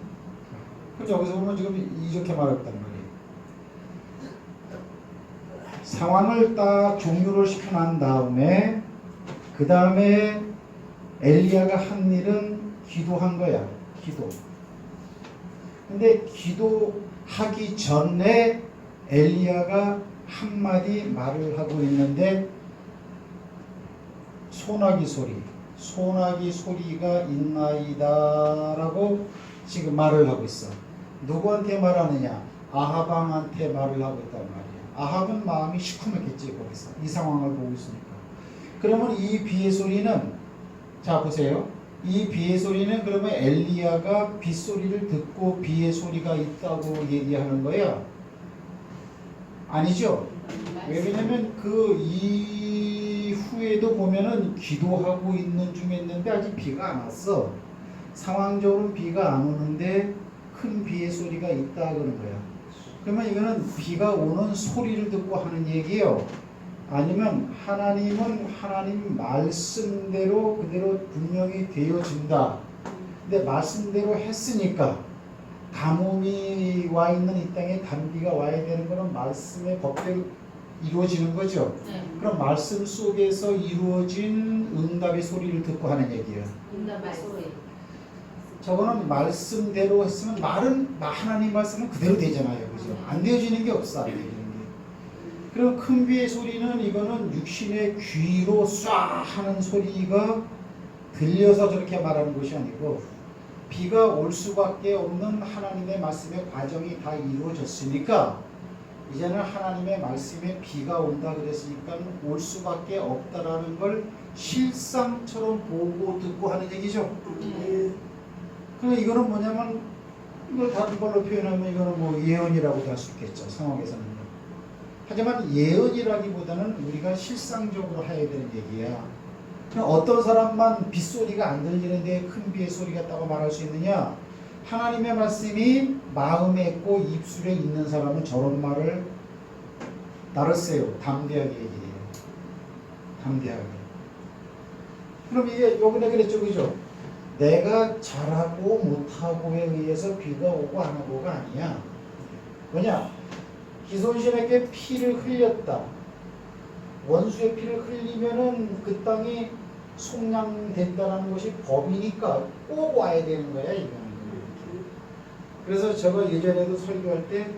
그럼 여기서 보면 지금 이렇게 말했단 말이에요. 상황을 딱 종료를 시켜난 다음에 그 다음에 엘리야가 한 일은 기도한 거야. 기도. 근데 기도하기 전에 엘리야가 한마디 말을 하고 있는데 소나기 소리가 있나이다라고 지금 말을 하고 있어. 누구한테 말하느냐? 아합왕한테 말을 하고 있단 말이야. 아합은 마음이 시커멓겠지 거기서 이 상황을 보고 있으니까. 그러면 이 비의 소리는 자 보세요. 이 비의 소리는 그러면 엘리야가 빗소리를 듣고 비의 소리가 있다고 얘기하는 거야? 아니죠? 왜냐면 그 이후에도 보면은 기도하고 있는 중에 있는데 아직 비가 안 왔어. 상황적으로는 비가 안 오는데 큰 비의 소리가 있다 그런 거야. 그러면 이거는 비가 오는 소리를 듣고 하는 얘기예요. 아니면 하나님은 하나님 말씀대로 그대로 분명히 되어진다. 근데 말씀대로 했으니까 가뭄이 와 있는 이 땅에 단비가 와야 되는 것은 말씀의 법대로 이루어지는 거죠. 네. 그럼 말씀 속에서 이루어진 응답의 소리를 듣고 하는 얘기예요. 응답의 소리. 저거는 말씀대로 했으면 말은 하나님 말씀은 그대로 되잖아요. 그죠? 안 되어지는 게 없어. 안 되어지는 게. 그럼 큰 비의 소리는 이거는 육신의 귀로 쏴 하는 소리가 들려서 저렇게 말하는 것이 아니고 비가 올 수밖에 없는 하나님의 말씀의 과정이 다 이루어졌으니까 이제는 하나님의 말씀에 비가 온다 그랬으니까 올 수밖에 없다라는 걸 실상처럼 보고 듣고 하는 얘기죠. 그럼 이거는 뭐냐면 이걸 다른 걸로 표현하면 이거는 뭐 예언이라고도 할 수 있겠죠. 상황에서는요. 하지만 예언이라기보다는 우리가 실상적으로 해야 되는 얘기야. 그럼 어떤 사람만 빗소리가 안 들리는데 큰 비의 소리가 있다고 말할 수 있느냐? 하나님의 말씀이 마음에 있고 입술에 있는 사람은 저런 말을 나르세요. 담대하게 얘기해요. 담대하게. 그럼 이게 요번에 그랬죠, 그죠? 내가 잘하고 못하고에 의해서 비가 오고 안 오고가 아니야. 뭐냐? 기손신에게 피를 흘렸다. 원수의 피를 흘리면은 그 땅이 속량된다는 것이 법이니까 꼭 와야 되는 거야, 이거는. 그래서 제가 예전에도 설교할 때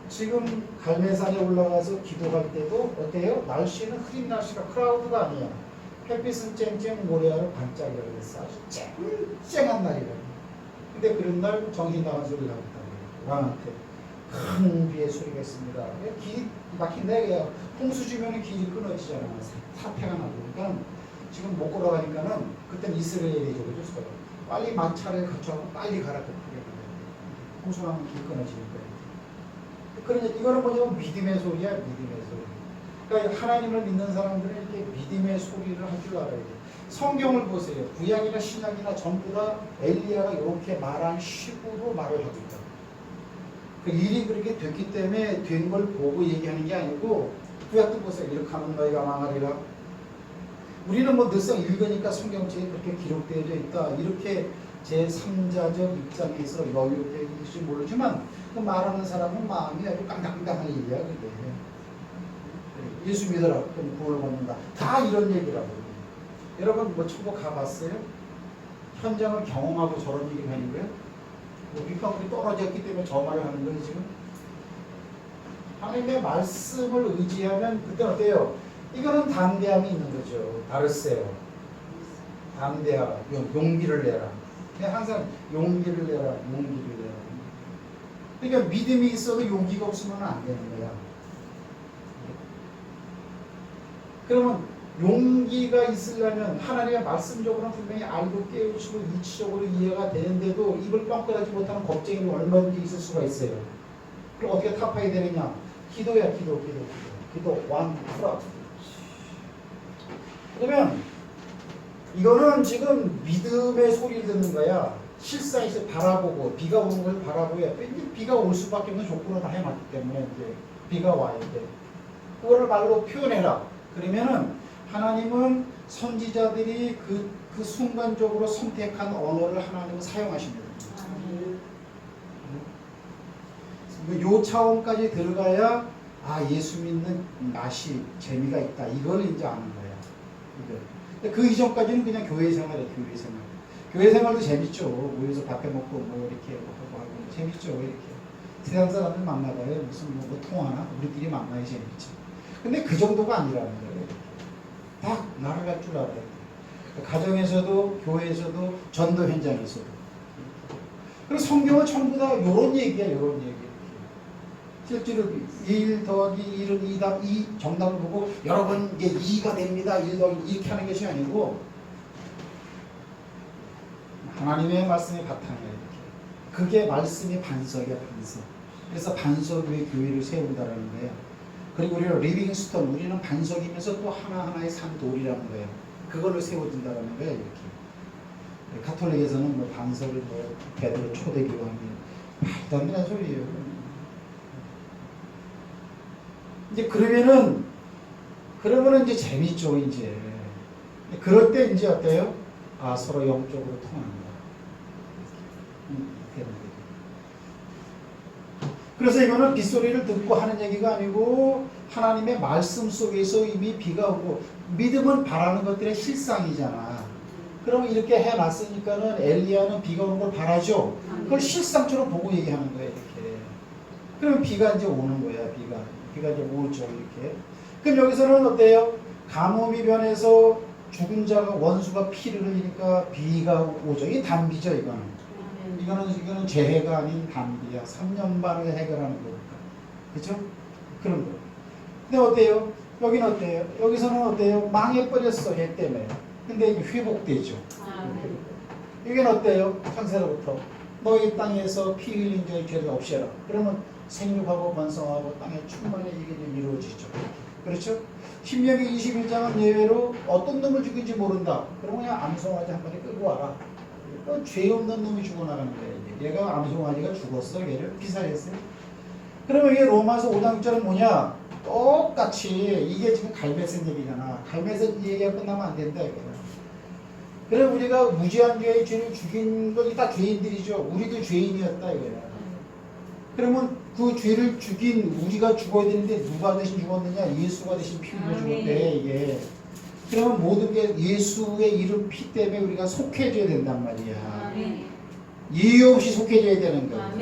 지금 갈매산에 올라가서 기도할 때도 어때요? 날씨는 흐린 날씨가 크라우드가 아니야. 햇빛은 쨍쨍 모래알을 반짝이라 그랬어. 아주 쨍쨍한 날이라. 근데 그런 날 정신 나간 소리를 하고 있다고 왕한테 큰 비의 소리가 있습니다. 길이 막힌다. 그냥 홍수 주면 길이 끊어지잖아. 사태가 나고. 그러니까 지금 못 걸어가니까는 그땐 이스라엘이죠. 그죠? 빨리 마차를 갖춰서 빨리 가라. 홍수 나면 길 끊어지는 거예요. 그러니까 이거는 뭐냐면 믿음의 소리야. 믿음의 소리. 그러니까 하나님을 믿는 사람들은 이렇게 믿음의 소리를 할 줄 알아야 돼요. 성경을 보세요. 구약이나 신약이나 전부 다 엘리야가 이렇게 말한 식으로 말을 하고 있다. 그 일이 그렇게 됐기 때문에 된 걸 보고 얘기하는 게 아니고 구약도 보세요. 이렇게 하면 너희가 망하리라. 우리는 뭐 늘상 읽으니까 성경책에 그렇게 기록되어 있다. 이렇게 제3자적 입장에서 여유롭게 읽을지 모르지만 그 말하는 사람은 마음이 아주 깡당깡당한 일이야. 그게. 예수 믿어라. 그럼 구원을 받는다. 다 이런 얘기라고. 여러분 뭐 천국 가봤어요? 현장을 경험하고 저런 얘기를 하는 거예요? 뭐 밑방울이 떨어졌기 때문에 저 말을 하는 거예요 지금? 하나님의 말씀을 의지하면 그때 어때요? 이거는 담대함이 있는 거죠. 다르세요. 담대하라. 용기를 내라. 그냥 항상 용기를 내라. 용기를 내라. 그러니까 믿음이 있어도 용기가 없으면 안 되는 거야. 그러면 용기가 있으려면 하나님의 말씀적으로는 분명히 알고 깨우치고 이치적으로 이해가 되는데도 입을 뻥끗하지 못하는 겁쟁이가 얼마든지 있을 수가 있어요. 그럼 어떻게 타파해야 되느냐? 기도야, 기도. 완, 풀어. 그러면 이거는 지금 믿음의 소리를 듣는 거야. 실상에서 바라보고 비가 오는 걸 바라보야. 비가 올 수밖에 없는 조건을 다 해놨기 때문에 이제 비가 와야 돼. 그거를 말로 표현해라. 그러면은 하나님은 선지자들이 그 순간적으로 선택한 언어를 하나님은 사용하십니다. 요 차원까지 들어가야 예수 믿는 맛이 재미가 있다. 이걸 이제 아는 거야. 그 이전까지는 그냥 교회 생활이에요. 교회 생활. 교회 생활도 재밌죠. 모여서 밥해 먹고 뭐 이렇게 하고 재밌죠. 이렇게 세상 사람들 만나봐요. 무슨 뭐 통하나 우리끼리 만나야 재밌지. 근데 그 정도가 아니라는 거예요. 딱 나를 갈 줄 알아야 돼. 가정에서도 교회에서도 전도 현장에서도. 그리고 성경은 전부 다 이런 얘기야. 이런 얘기. 실제로 1 더하기 1은 2다. 2 정답을 보고 여러분 이게 2가 됩니다. 1 더하기 이렇게 하는 것이 아니고 하나님의 말씀의 바탕이야. 이렇게. 그게 말씀의 반석이야. 반석. 그래서 반석 위에 교회를 세운다라는 거야. 그리고 우리는 리빙스톤, 우리는 반석이면서 또 하나하나의 산돌이라는 거예요. 그걸로 세워진다는 거예요, 이렇게. 가톨릭에서는 뭐 반석을 뭐 베드로 초대교황이 말도 안 되는 소리예요. 이제 그러면은 이제 재밌죠, 이제. 그럴 때 이제 어때요? 서로 영적으로 통합니다. 되는 거죠. 그래서 이거는 빗소리를 듣고 하는 얘기가 아니고 하나님의 말씀 속에서 이미 비가 오고 믿음은 바라는 것들의 실상이잖아. 그러면 이렇게 해놨으니까는 엘리야는 비가 오는 걸 바라죠. 그걸 실상처럼 보고 얘기하는 거야 이렇게. 그러면 비가 이제 오는 거야. 비가 이제 오죠 이렇게. 그럼 여기서는 어때요? 가뭄이 변해서 죽은 자가 원수가 피를 흘리니까 비가 오죠. 이게 단비죠 이거는. 이거는 재해가 아닌 단비야. 3년 반을 해결하는 거니까. 그죠? 그런 거. 근데 어때요? 여기는 어때요? 여기서는 어때요? 망해버렸어 얘 때문에. 근데 이게 회복되죠. 여기는 어때요? 창세로부터 너희 땅에서 피 흘린 자의 죄를 없애라. 그러면 생육하고 번성하고 땅에 충만히 이게 이루어지죠. 그렇죠? 신명기 21장은 예외로 어떤 놈을 죽인지 모른다. 그러면 그냥 암송아지 한 마리 끌고 와라. 죄 없는 놈이 죽어나가는 거예요. 얘가 암송아지가 죽었어. 얘를 피살했어요. 그러면 이게 로마서 5장 6절은 뭐냐? 똑같이 이게 지금 갈매선 얘기잖아. 갈매선 얘기가 끝나면 안 된다 이거야. 그럼 우리가 무지한 죄의 죄를 죽인 것이 다 죄인들이죠. 우리도 죄인이었다 이거야. 그러면 그 죄를 죽인 우리가 죽어야 되는데 누가 대신 죽었느냐? 예수가 대신 피 흘려 죽었대 이게. 그러면 모든 게 예수의 이름 피 때문에 우리가 속해져야 된단 말이야. 이유 없이 속해져야 되는 거야.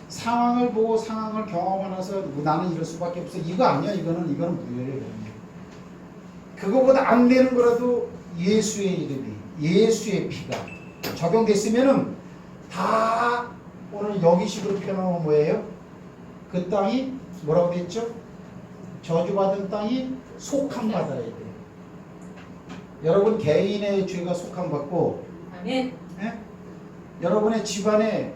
상황을 보고 상황을 경험하면서 나는 이럴 수밖에 없어. 이거 아니야. 이거는 무효예요. 그거보다 안 되는 거라도 예수의 이름이, 예수의 피가 적용됐으면은 다 오늘 여기식으로 표현하면 뭐예요? 그 땅이 뭐라고 됐죠? 저주받은 땅이 속함받아야 돼요. 여러분 개인의 죄가 속함받고, 아멘. 예? 여러분의 집안에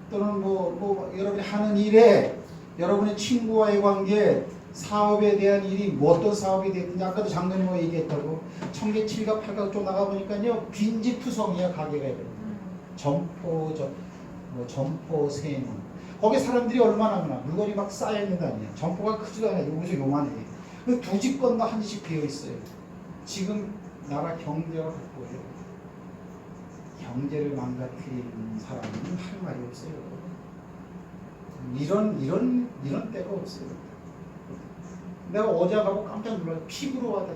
또는 뭐 여러분이 하는 일에 여러분의 친구와의 관계, 사업에 대한 일이 뭐 어떤 사업이 됐든지 아까도 장로님 얘기했다고 청계 7가 8가 쪽 나가보니까요 빈집투성이야 가게가 이래. 점포 세무 거기 사람들이 얼마나 많아. 물건이 막 쌓여있는 거 아니야. 점포가 크지도 않아. 여기서 요만해. 두 집 건너 한 집 비어있어요. 지금 나라 경제가 그거예요. 경제를 망가뜨리는 사람은 할 말이 없어요. 이런 때가 없어요. 내가 어제 가고 깜짝 놀라서 피부로 와다.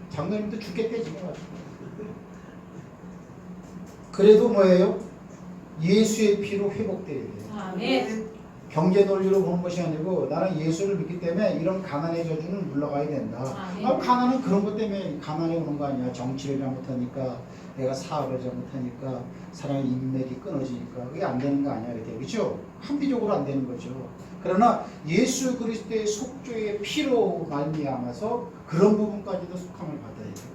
장로님도 죽겠대 지금. 그래도 뭐예요? 예수의 피로 회복돼야 돼요. 아멘. 경제 논리로 보는 것이 아니고 나는 예수를 믿기 때문에 이런 가난의 저주는 물러가야 된다. 가난은 그런 것 때문에 가난이 오는 거 아니야. 정치를 잘못하니까, 내가 사업을 잘못하니까, 사람의 인맥이 끊어지니까 그게 안 되는 거 아니야. 이렇게. 그렇죠? 합리적으로 안 되는 거죠. 그러나 예수 그리스도의 속죄의 피로 말미암아서 그런 부분까지도 속함을 받아야 돼요.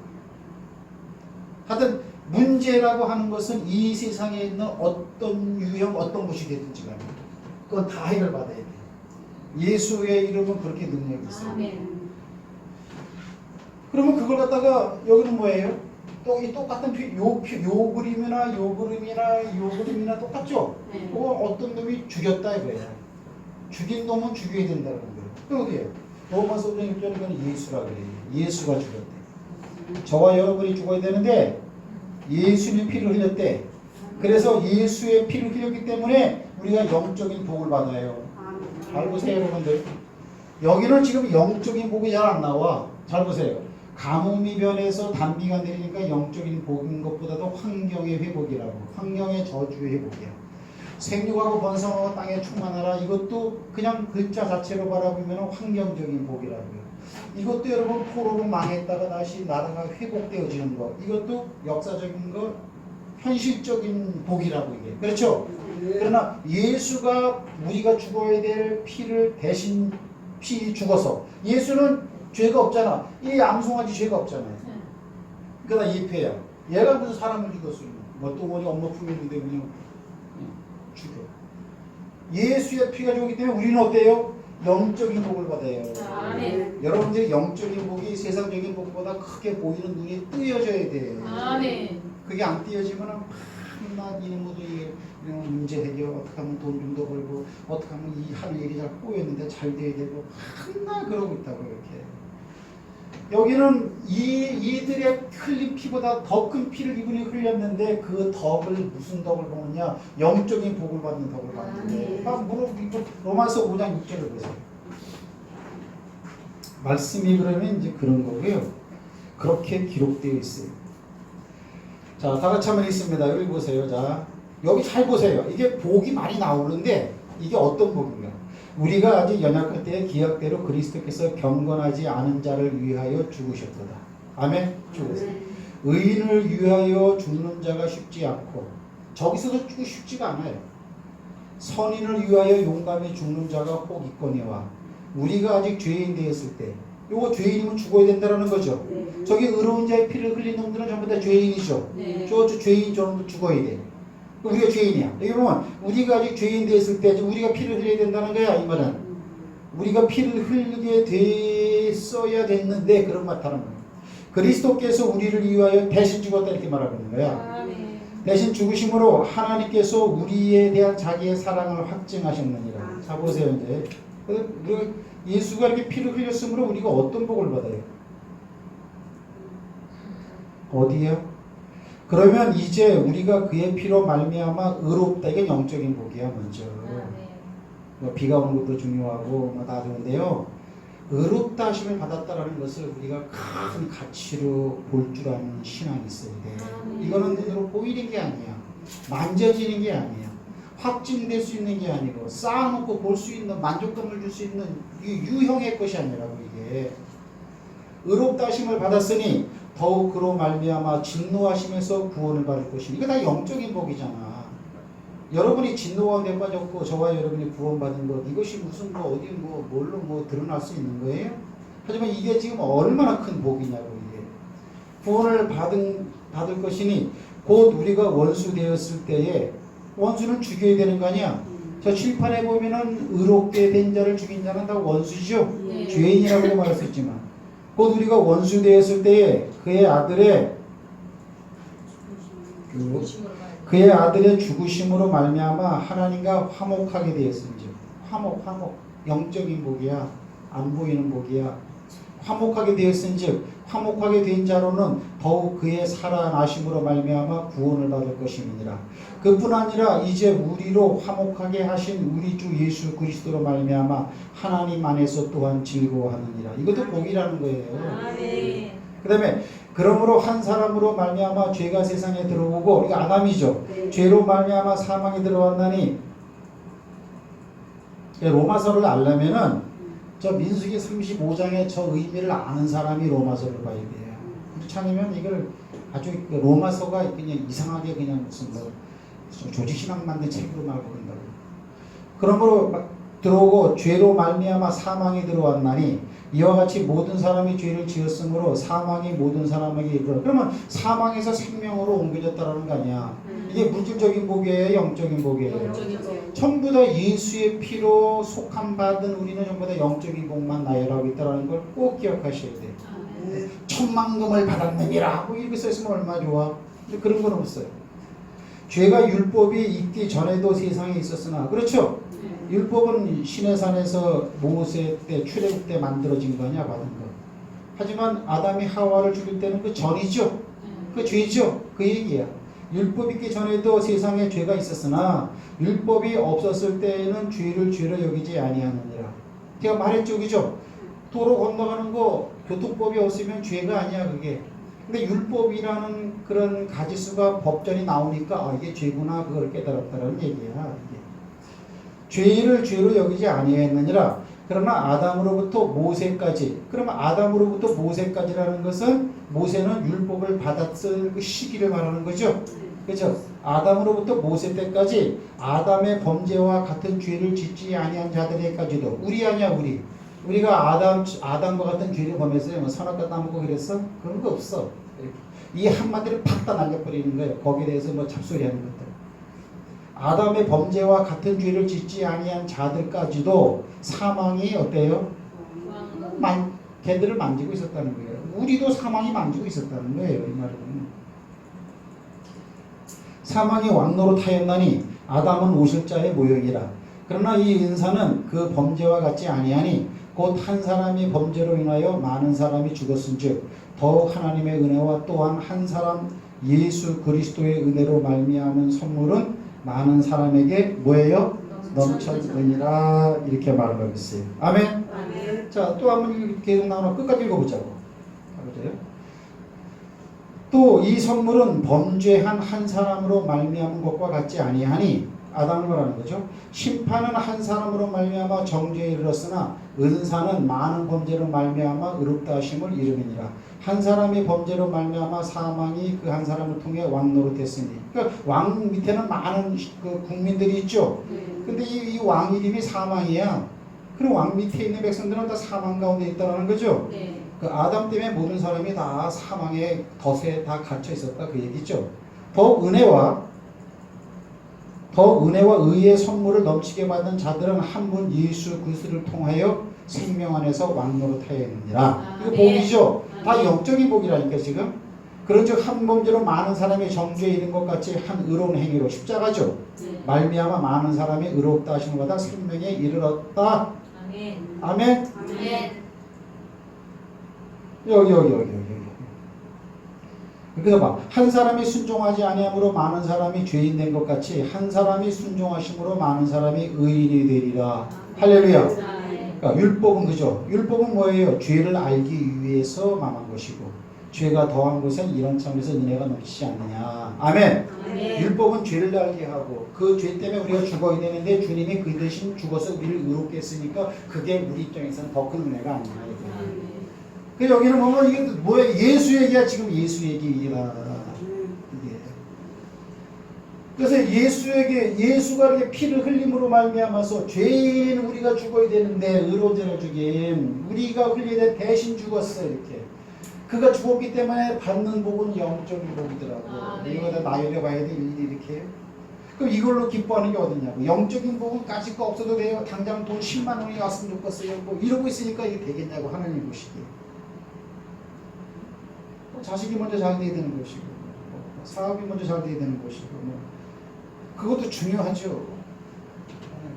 하여튼 문제라고 하는 것은 이 세상에 있는 어떤 유형, 어떤 것이 되든지 간에 그건 다 해결받아야 돼요. 예수의 이름은 그렇게 능력이 있어요. 아멘. 그러면 그걸 갖다가 여기는 뭐예요? 또 이 똑같은 요 그림이나 똑같죠? 네. 그거 어떤 놈이 죽였다 이거야. 죽인 놈은 죽여야 된다는 거예요. 그 어디에요? 로마서 5장 6절에 예수라 그래요. 예수가 죽였대. 저와 여러분이 죽어야 되는데 예수님 피를 흘렸대. 그래서 예수의 피를 흘렸기 때문에 우리가 영적인 복을 받아요. 잘 보세요 여러분들. 여기는 지금 영적인 복이 잘 안 나와. 잘 보세요. 가뭄이 변해서 단비가 내리니까 영적인 복인 것보다도 환경의 회복이라고. 환경의 저주의 회복이야. 생육하고 번성하고 땅에 충만하라. 이것도 그냥 글자 자체로 바라보면 환경적인 복이라고요. 이것도 여러분 포로로 망했다가 다시 나라가 회복되어지는 것. 이것도 역사적인 것, 현실적인 복이라고 이게. 그렇죠? 그러나 예수가 우리가 죽어야 될 피를 대신 죽어서 예수는 죄가 없잖아. 이 암송아지 죄가 없잖아요. 그러니까 예패야. 얘가 무슨 사람을 죽였어요. 뭐 또 어디 엄마 품에 있는데 그냥 죽여. 예수의 피가 죽었기 때문에 우리는 어때요? 영적인 복을 받아요. 아멘. 여러분들이 영적인 복이 세상적인 복보다 크게 보이는 눈이 뜨여져야 돼요. 아멘. 그게 안 뜨여지면은 막 이놈도 이런 문제 해결, 어떻게 하면 돈 좀 더 벌고, 어떻게 하면 이 하루 일이 잘 꼬였는데 잘 돼야 되고, 맨날 그러고 있다고 이렇게. 여기는 이들의 흘린 피보다 더 큰 피를 이분이 흘렸는데 그 덕을 무슨 덕을 보느냐? 영적인 복을 받는 덕을 받는데. 로마서 5장 6절을 보세요. 말씀이 그러면 이제 그런 거고요. 그렇게 기록되어 있어요. 자, 다 같이 한번 읽습니다. 여기 보세요. 자, 여기 잘 보세요. 이게 복이 많이 나오는데 이게 어떤 복인가? 우리가 아직 연약할 때의 기약대로 그리스도께서 경건하지 않은 자를 위하여 죽으셨도다. 아멘? 죽으세요. 의인을 위하여 죽는 자가 쉽지 않고 저기서도 죽기 쉽지가 않아요. 선인을 위하여 용감히 죽는 자가 혹 있거니와 우리가 아직 죄인 되었을 때 요거 죄인이면 죽어야 된다는 거죠. 저기 의로운 자의 피를 흘린 놈들은 전부 다 죄인이죠. 저 죄인 전부 죽어야 돼. 우리가 죄인이야. 여기 보면 우리가 아직 죄인 되었을 때 우리가 피를 흘려야 된다는 거야. 이 말은 우리가 피를 흘리게 됐어야 됐는데 그런 것 같다는 거야. 그리스도께서 우리를 위하여 대신 죽었다 이렇게 말하고 있는 거야. 대신 죽으심으로 하나님께서 우리에 대한 자기의 사랑을 확증하셨느니라. 자 보세요. 이제 예수가 이렇게 피를 흘렸으므로 우리가 어떤 복을 받아요? 어디요? 그러면 이제 우리가 그의 피로 말미암아 의롭다. 이게 영적인 복이야 먼저. 뭐 비가 오는 것도 중요하고 뭐 다 좋은데요. 의롭다 하심을 받았다라는 것을 우리가 큰 가치로 볼 줄 아는 신앙이 있어야 돼. 이거는 눈으로 보이는 게 아니야. 만져지는 게 아니야. 확증될 수 있는 게 아니고 쌓아놓고 볼 수 있는 만족감을 줄 수 있는 유형의 것이 아니라고 이게. 의롭다 하심을 받았으니 더욱 그로 말미암아 진노하심에서 구원을 받을 것이니 이거 다 영적인 복이잖아. 여러분이 진노 가운데 빠졌고 저와 여러분이 구원받은 것 이것이 무슨 뭐 어디 뭐 뭘로 뭐 드러날 수 있는 거예요? 하지만 이게 지금 얼마나 큰 복이냐고 이게. 구원을 받을 것이니 곧 우리가 원수 되었을 때에 원수는 죽여야 되는 거 아니야? 저 칠판에 보면은 의롭게 된 자를 죽인 자는 다 원수죠. 죄인이라고 말할 수 있지만 곧 우리가 원수 되었을 때에 그의 아들의 죽으심으로 말미암아 하나님과 화목하게 되었은즉 화목 영적인 복이야. 안 보이는 복이야. 화목하게 되었은즉 화목하게 된 자로는 더욱 그의 살아나심으로 말미암아 구원을 받을 것임이니라. 그뿐 아니라 이제 우리로 화목하게 하신 우리 주 예수 그리스도로 말미암아 하나님 안에서 또한 즐거워하느니라. 이것도 복이라는 거예요. 그 다음에 그러므로 한 사람으로 말미암아 죄가 세상에 들어오고 이거 아담이죠. 죄로 말미암아 사망이 들어왔나니 로마서를 알려면은 저 민수기 35장의 저 의미를 아는 사람이 로마서를 봐야 돼요. 그렇지 않으면 이걸 아주 로마서가 그냥 이상하게 그냥 무슨 뭐 조직신학 만든 책으로 말고 그런다고. 그러므로 들어오고 죄로 말미암아 사망이 들어왔나니 이와 같이 모든 사람이 죄를 지었으므로 사망이 모든 사람에게 이르러. 그러면 사망에서 생명으로 옮겨졌다라는 거 아니야. 이게 물질적인 복이에요, 영적인 복이에요. 전부 다 예수의 피로 속함 받은 우리는 전부 다 영적인 복만 나열하고 있다는 걸 꼭 기억하셔야 돼요. 천만금을 받았느니라 뭐 이렇게 써있으면 얼마나 좋아. 근데 그런 건 없어요. 죄가 율법이 있기 전에도 세상에 있었으나 그렇죠. 율법은 시내산에서 모세 때 출애굽 때 만들어진 거 아니야, 받은 거. 하지만 아담이 하와를 죽일 때는 그 전이죠. 그 죄죠. 그 얘기야. 율법 있기 전에도 세상에 죄가 있었으나 율법이 없었을 때에는 죄를 죄로 여기지 아니하느니라. 제가 말했죠, 그죠? 도로 건너가는 거 교통법이 없으면 죄가 아니야, 그게. 근데 율법이라는 그런 가지수가 법전이 나오니까 이게 죄구나 그걸 깨달았다는 얘기야. 이게. 죄를 죄로 여기지 아니했느니라. 그러나 아담으로부터 모세까지. 그러면 아담으로부터 모세까지라는 것은 모세는 율법을 받았을 그 시기를 말하는 거죠. 그죠? 아담으로부터 모세 때까지 아담의 범죄와 같은 죄를 짓지 아니한 자들에게까지도 우리 아니야 우리. 우리가 아담과 같은 죄를 범했어요. 뭐 선악과 따먹고 그랬어? 그런 거 없어. 이 한마디를 팍 다 날려버리는 거예요. 거기에 대해서 뭐 잡소리하는 것들. 아담의 범죄와 같은 죄를 짓지 아니한 자들까지도 사망이 어때요? 걔들을 만지고 있었다는 거예요. 우리도 사망이 만지고 있었다는 거예요. 이 말은. 사망이 왕노로 타였나니 아담은 오실 자의 모형이라. 그러나 이 은사는 그 범죄와 같지 아니하니 곧 한 사람이 범죄로 인하여 많은 사람이 죽었은즉 더욱 하나님의 은혜와 또한 한 사람 예수 그리스도의 은혜로 말미암은 선물은 많은 사람에게 뭐예요? 넘쳤느니라 이렇게 말하고 있어요. 아멘. 아멘. 자, 또 한번 계속 나오나 끝까지 읽어보자고. 또 이 선물은 범죄한 한 사람으로 말미암은 것과 같지 아니하니 아담을 말하는 거죠. 심판은 한 사람으로 말미암아 정죄에 이르렀으나 은사는 많은 범죄로 말미암아 의롭다 하심을 이루느니라. 한 사람이 범죄로 말미암아 사망이 그 한 사람을 통해 왕 노릇했으니. 그러니까 왕 밑에는 많은 그 국민들이 있죠. 근데 이 왕 이름이 사망이야. 그럼 왕 밑에 있는 백성들은 다 사망 가운데 있다는 거죠. 네. 그 아담 때문에 모든 사람이 다 사망의 덫에 다 갇혀 있었다 그 얘기죠. 더욱 은혜와 의의 선물을 넘치게 받은 자들은 한 분 예수 그리스도를 통하여 생명 안에서 왕노릇하였느니라. 이거 복이죠. 다 영적인 복이라니까 지금. 그런즉 한 범죄로 많은 사람이 정죄에 이른 것 같이 한 의로운 행위로 십자가죠. 말미암아 많은 사람이 의롭다 하심을 받아 생명에 이르렀다. 아멘. 아멘. 아멘. 여기. 그래서 봐. 한 사람이 순종하지 아니함으로 많은 사람이 죄인 된 것 같이 한 사람이 순종하심으로 많은 사람이 의인이 되리라. 할렐루야. 그러니까 율법은 그죠. 율법은 뭐예요? 죄를 알기 위해서 망한 것이고 죄가 더한 곳엔 이런 차원에서 은혜가 넘치지 않느냐. 아멘. 아멘. 율법은 죄를 알게 하고 그 죄 때문에 우리가 죽어야 되는데 주님이 그 대신 죽어서 우리를 의롭게 했으니까 그게 우리 입장에서는 더 큰 은혜가 아니냐. 그 여기는 보면 이게 뭐야? 예수 얘기야. 지금 예수 얘기라. 이게. 그래서 예수가 이렇게 피를 흘림으로 말미암아서 죄인 우리가 죽어야 되는데 의로운 자를 죽임 우리가 흘려야 돼 대신 죽었어 이렇게. 그가 죽었기 때문에 받는 복은 영적인 복이더라고. 이거 다 나열해 봐야 돼 일일이 이렇게. 그럼 이걸로 기뻐하는 게 어딨냐고. 영적인 복은 가질 거 없어도 돼요. 당장 돈 10만 원이 왔으면 좋겠어요. 뭐 이러고 있으니까 이게 되겠냐고 하나님 보시기에. 자식이 먼저 잘 돼야 되는 것이고 사업이 먼저 잘 돼야 되는 것이고 그것도 중요하죠.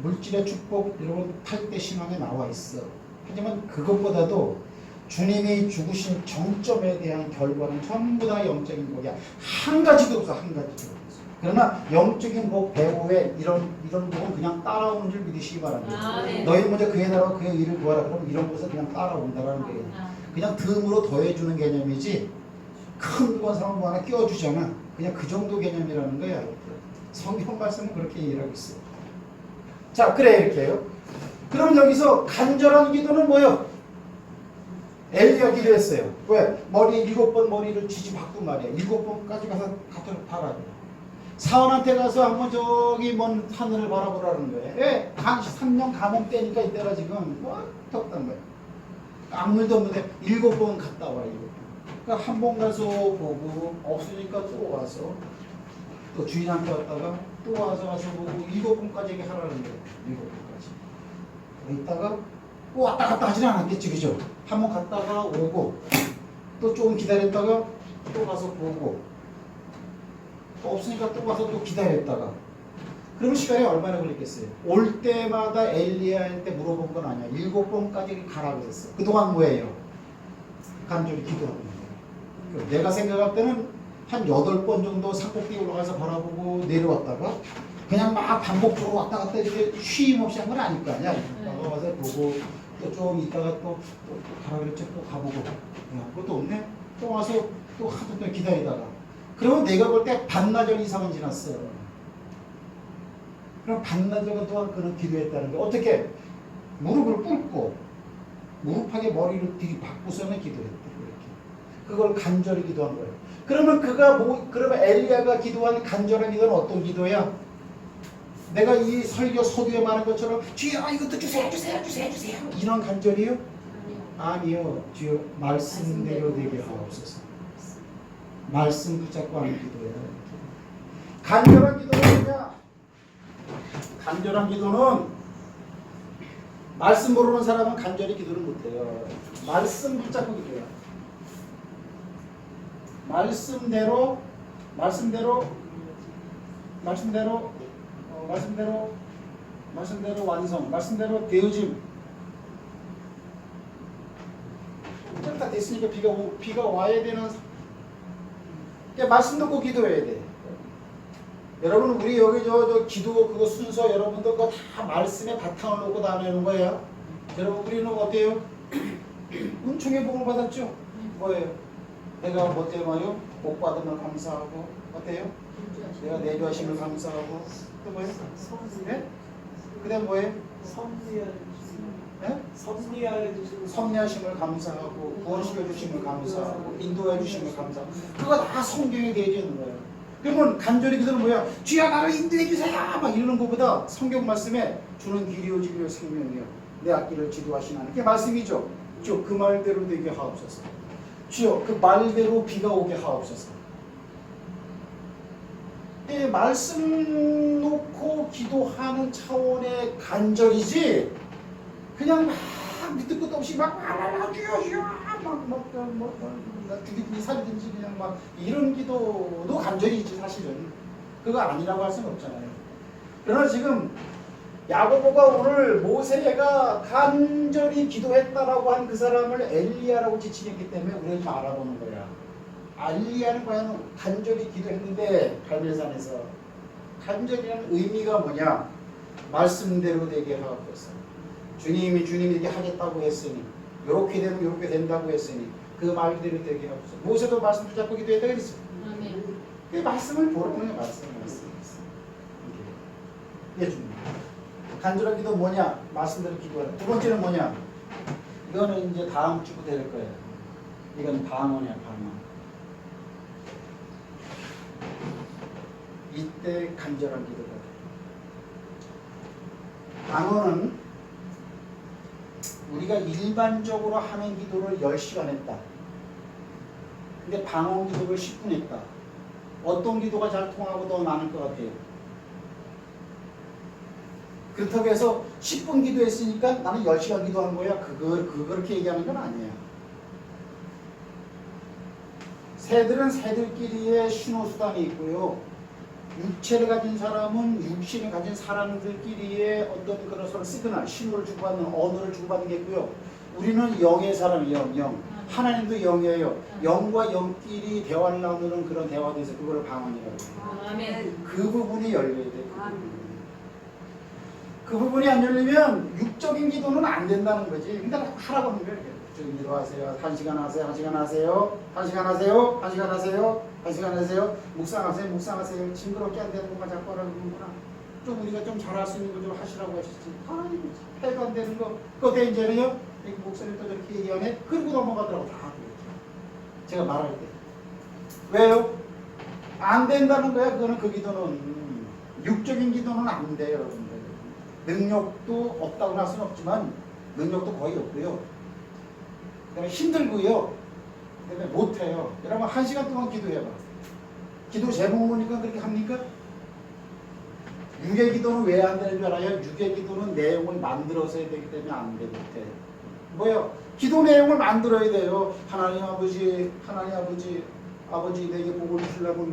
물질의 축복 여러분 탈대 신앙에 나와 있어. 하지만 그것보다도 주님이 죽으신 정점에 대한 결과는 전부 다 영적인 복이야. 한 가지도 없어. 한 가지도 없어. 그러나 영적인 복 배후에 이런 복은 그냥 따라오는 줄 믿으시기 바랍니다. 너희는 먼저 그의 나라와 그의 의를 구하라. 그럼 이런 것은 그냥 따라온다라는 거예요. 그냥 듬으로 더해주는 개념이지 큰 무거운 사람 뭐 하나 끼워주잖아. 그냥 그 정도 개념이라는 거야. 성경 말씀은 그렇게 이해를 하고 있어요. 자, 그래 이렇게 해요. 그럼 여기서 간절한 기도는 뭐예요? 엘리야 기도했어요. 왜? 머리 7번 머리를 뒤집었고 말이야. 7번까지 가서 갖다 봐라. 사원한테 가서 한번 저기 먼 하늘을 바라보라는 거예요. 왜? 3년 감옥 때니까 이때가 지금 뭐 덥단 거야. 아무 일도 없는데 7번 갔다 와. 7번. 그러니까 한 번 가서 보고 없으니까 또 와서 또 주인한테 왔다가 또 와서 보고 7번까지 얘기 하라는 거예요. 7번까지. 있다가 또 왔다 갔다 하지는 않았겠지, 그죠? 한 번 갔다가 오고 또 조금 기다렸다가 또 가서 보고 또 없으니까 또 가서 또 기다렸다가 그러면 시간이 얼마나 걸렸겠어요? 올 때마다 엘리야한테 물어본 건 아니야. 7번까지 가라고 했어. 그동안 뭐예요? 간절히 기도하는 거예요. 내가 생각할 때는 한 8번 정도 산꼭대기 올라가서 바라보고 내려왔다가 그냥 막 반복적으로 왔다 갔다 이렇게 쉼 없이 한 건 아닐 거 아니야. 와서 보고 또 좀 있다가 또 가라 그랬지 또 가보고 그것도 없네. 또 와서 또 하도 또 기다리다가 그러면 내가 볼 때 반나절 이상은 지났어. 그럼 반나절은 또한 그는 기도했다는 게 어떻게? 무릎을 꿇고 무릎하게 머리를 들이받고서는 기도했다. 그걸 간절히 기도한 거예요. 그러면 그러면 엘리야가 기도한 간절한 기도는 어떤 기도야? 내가 이 설교 서두에 말한 것처럼 주여 이것도 주세요 이런 간절이요? 아니요. 주여 말씀대로 되게 하옵소서. 말씀 붙잡고 하는 기도예요. 간절한 기도는 뭐냐? 간절한 기도는 말씀 모르는 사람은 간절히 기도를 못해요. 말씀 붙잡고 기도해요. 말씀대로 말씀대로 완성, 말씀대로 되어짐. 이제 다 됐으니까 비가 와야 되는. 그러니까 말씀 듣고 기도해야 돼. 여러분 우리 여기 저 기도 그거 순서 여러분들 그거 다 말씀에 바탕을 놓고 다 내는 거예요. 여러분 우리는 어때요? 은총의 복을 받았죠? 뭐예요? 내가 뭐 때문에요? 복 받으면 감사하고 어때요? 내가 내주하심을 감사하고 또 뭐예요? 네? 그 다음 뭐예요? 네? 섭리하심을 감사하고 구원시켜 주심을 감사하고 인도해 주심을 감사하고 그거 다 성경에 되어 있는 거예요. 그러면 간절히 기도는 뭐야? 주여 나를 인도해 주세요 막 이러는 것보다 성경 말씀에 주는 길이요 진리요 생명이요 내 앞길을 지도하시나니 그게 말씀이죠. 주여 그 말대로 되게 하옵소서. 주여 그 말대로 비가 오게 하옵소서. 이 말씀 놓고 기도하는 차원의 간절이지 그냥 막 밑도 끝도 없이 막 주여 주여 막 죽이든지 살리든지 그냥 막 이런 기도도 간절이지 사실은 그거 아니라고 할 수는 없잖아요. 그러나 지금 야고보가 오늘 모세가 간절히 기도했다라고 한 그 사람을 엘리야라고 지칭했기 때문에 우리가 좀 알아보는 거야. 엘리야는 과연 간절히 기도했는데 갈멜산에서 간절이라는 의미가 뭐냐? 말씀대로 되게 하옵소서. 주님이 이렇게 하겠다고 했으니 이렇게 되면 이렇게 된다고 했으니 그 말대로 되게 하옵소서. 모세도 말씀 붙잡고 기도했다 그랬어. 그 말씀을 보는 거예요. 말씀. 이게 중요해요. 간절한 기도 뭐냐? 말씀대로 기도하라. 두 번째는 뭐냐? 이거는 이제 다음 주부터 될 거예요. 이건 방언이야, 방언. 이때 간절한 기도가 돼. 방언은 우리가 일반적으로 하는 기도를 10시간 했다. 근데 방언 기도를 10분 했다. 어떤 기도가 잘 통하고 더 많을 것 같아요? 그렇다고 해서 10분 기도했으니까 나는 10시간 기도한 거야. 그렇게 얘기하는 건 아니에요. 새들은 새들끼리의 신호수단이 있고요. 육체를 가진 사람은 육신을 가진 사람들끼리의 어떤 그런 서로 시그널, 신호를 주고받는 언어를 주고받는 게 있고요. 우리는 영의 사람이에요. 영. 하나님도 영이에요. 영과 영끼리 대화를 나누는 그런 대화도 있어요. 그거를 방언이라고 해요. 그 부분이 열려야 돼요. 그 부분이 안 열리면 육적인 기도는 안 된다는 거지. 근데 하라고 하는 거예요. 육적인 기도 하세요. 1시간 하세요. 1시간 하세요. 1시간 하세요. 1시간 하세요. 1시간 하세요. 묵상하세요. 묵상하세요. 징그럽게 안 되는 것만 자꾸 하라고 그러는구나. 좀 우리가 좀 잘할 수 있는 거 좀 하시라고 하셨지. 해도 안 되는 거. 그때 이제는요. 목소리도 저렇게 얘기하네. 그리고 넘어가더라고. 다 하고 제가 말할 때. 왜요? 안 된다는 거야. 그거는 그 기도는. 육적인 기도는 안 돼요. 여러분들. 능력도 없다고 할 수는 없지만 능력도 거의 없고요. 그다음에 힘들고요. 그다음에 못해요. 여러분 1시간 동안 기도해봐. 기도 제목 보니까 그렇게 합니까? 육의 기도는 왜 안 되는 줄 알아요? 육의 기도는 내용을 만들어서 해야 되기 때문에 안 돼. 못해. 뭐예요? 기도 내용을 만들어야 돼요. 하나님 아버지 내게 복을 주시려고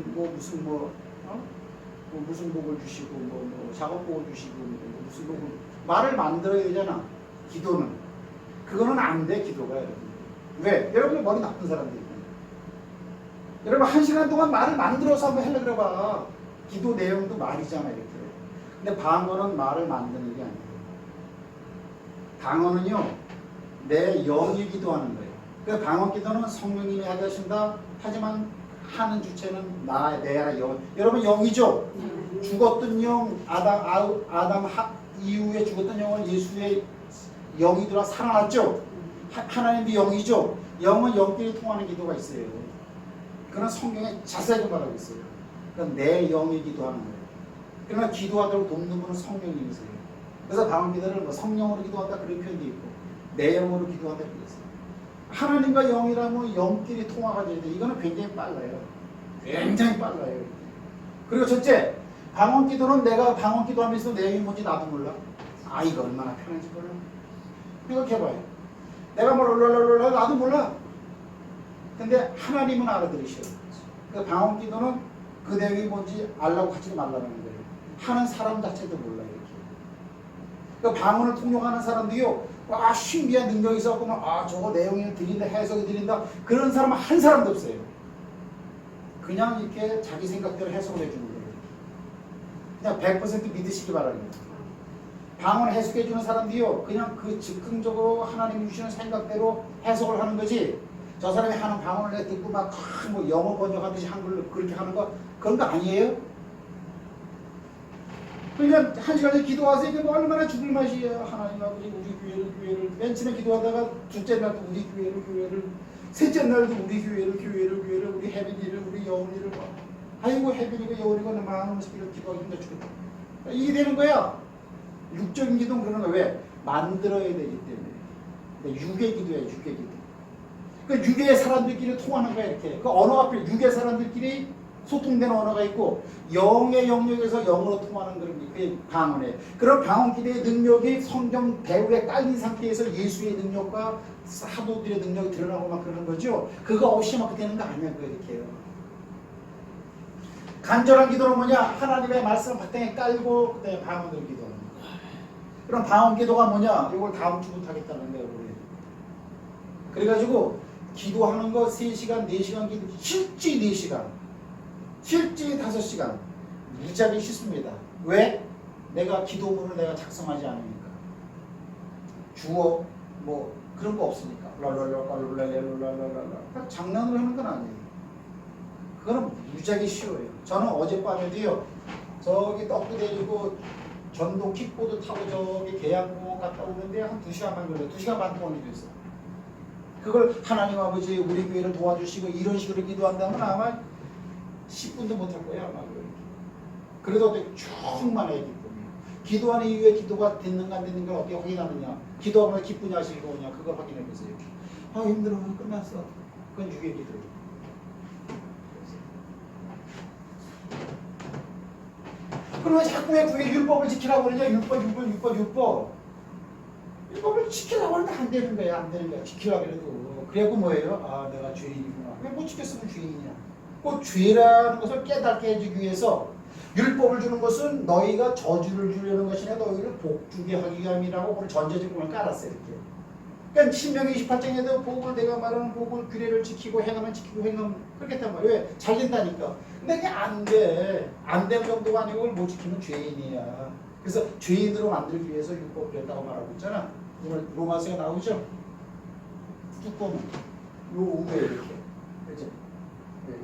무슨 복을 주시고 작업복을 주시고 무슨 복을 말을 만들어야 되잖아. 기도는 그거는 안 돼. 기도가 여러분. 왜? 여러분이 머리 나쁜 사람들이 여러분 1시간 동안 말을 만들어서 한번 하려고 그래봐. 기도 내용도 말이잖아 이렇게. 근데 방언은 말을 만드는 게 아니에요. 방언은요 내 영이 기도하는 거예요. 그 방언 기도는 성령님이 하게 하신다. 하지만 하는 주체는 내가 영. 여러분 영이죠? 죽었던 영, 아담 이후에 죽었던 영은 예수의 영이 들어 살아났죠? 하나님도 영이죠? 영은 영끼리 통하는 기도가 있어요. 그런 성경에 자세하게 말하고 있어요. 그러니까 내 영이 기도하는 거예요. 그러나 기도하도록 돕는 분은 성령님이세요. 그래서 방언 기도를 뭐 성령으로 기도한다 그런 표현도 있고 내 영으로 기도한다 그랬어요. 하나님과 영이라면 영끼리 통화가 돼야 돼. 이거는 굉장히 빨라요. 굉장히 빨라요. 그리고 첫째, 방언 기도는 내가 방언 기도하면서 내용이 뭔지 나도 몰라. 이거 얼마나 편한지 몰라. 생각해봐요. 내가 뭘 나도 몰라. 근데 하나님은 알아들으셔요. 그 방언 기도는 그 내용이 뭔지 알라고 하지 말라는 거예요. 하는 사람 자체도 몰라 이렇게. 그 방언을 통역하는 사람도요, 와, 신비한 능력이 있어갖고, 저거 내용이 들린다, 해석이 들린다. 그런 사람은 한 사람도 없어요. 그냥 이렇게 자기 생각대로 해석을 해주는 거예요. 그냥 100% 믿으시기 바랍니다. 방언을 해석해주는 사람도요, 그냥 그 즉흥적으로 하나님이 주시는 생각대로 해석을 하는 거지, 저 사람이 하는 방언을 듣고 막 뭐 영어 번역하듯이 한글로 그렇게 하는 거, 그런 거 아니에요. 그러니까 한 시간에 기도하세요. 이게 뭐 얼마나 죽을 맛이에요. 하나님 아버지, 우리 교회를 맨 처음에 기도하다가 둘째 날도 우리 교회를, 셋째 날도 우리 교회를, 우리 혜빈이를, 우리 여운이를, 아이고 혜빈이고 여운이고 많은 스피를 기도하기 힘들어 죽겠다. 이게 되는 거야. 육적인 기도는 그러는 거야. 왜? 만들어야 되기 때문에. 육의 기도야, 육의 기도. 그 육의 사람들끼리 통하는 거야, 이렇게. 그 언어 앞에 육의 사람들끼리 소통되는 언어가 있고, 영의 영역에서 영으로 통하는 그런 게 방언이에요. 그런 방언기대의 능력이 성경 배후에 깔린 상태에서 예수의 능력과 사도들의 능력이 드러나고 막 그러는 거죠. 그거 없이 막 되는 거 아니야, 그 이렇게요. 간절한 기도는 뭐냐? 하나님의 말씀을 바탕에 깔고 그다음에 방언으로 기도하는 거야. 그럼 방언 기도가 뭐냐? 이걸 다음 주부터 하겠다는 거예요, 우리. 그래가지고 기도하는 거 3시간, 4시간 기도, 실제 4시간, 실제 5시간, 무지하게 쉽습니다. 왜? 내가 기도문을 내가 작성하지 않으니까. 주어, 뭐, 그런 거 없으니까. 랄랄랄랄랄랄랄랄랄랄. 장난으로 하는 건 아니에요. 그거는 무지하게 쉬워요. 저는 어젯밤에도요, 저기 떡도 데리고 전동 킥보드 타고 저기 계양공원 갔다 오는데 한 2시간만 걸려요. 2시간 반 동안이 됐어요. 그걸 하나님 아버지 우리 교회를 도와주시고 이런 식으로 기도한다면 아마 10분도 못 할 거예요, 아마. 그래도 충만해 기쁨이. 기도하는 이후에 기도가 됐는가 안 됐는가 어떻게 확인하느냐? 기도하면 기쁘냐 즐거우냐? 그걸 확인해 보세요. 힘들어, 끝났어. 그건 육의 기도예요. 그러면 자꾸 왜 구의 율법을 지키라고 그러냐? 율법. 율법을 지키려고 하는데 안 되는 거야, 안 되는 거야. 지키려고 해도. 그래갖고 뭐예요? 내가 죄인이구나. 왜 못 지켰으면 죄인이냐? 그 죄라는 것을 깨닫게 해주기 위해서 율법을 주는 것은 너희가 저주를 주려는 것이냐, 너희를 복주게 하기 위함이라고 오늘 전제조건을 깔았어요, 이렇게. 그러니까 신명기 28장에도 복을, 내가 말하는 복을, 규례를 지키고 행하면 지키고 행하면 그렇겠단 말이에요. 왜? 잘 된다니까. 근데 그게 안 돼. 안 되는 정도가 아니고 그걸 못 지키면 죄인이야. 그래서 죄인으로 만들기 위해서 율법을 했다고 말하고 있잖아. 오늘 로마서에 나오죠? 쭉 보면 요 우에 이렇게. 그렇죠?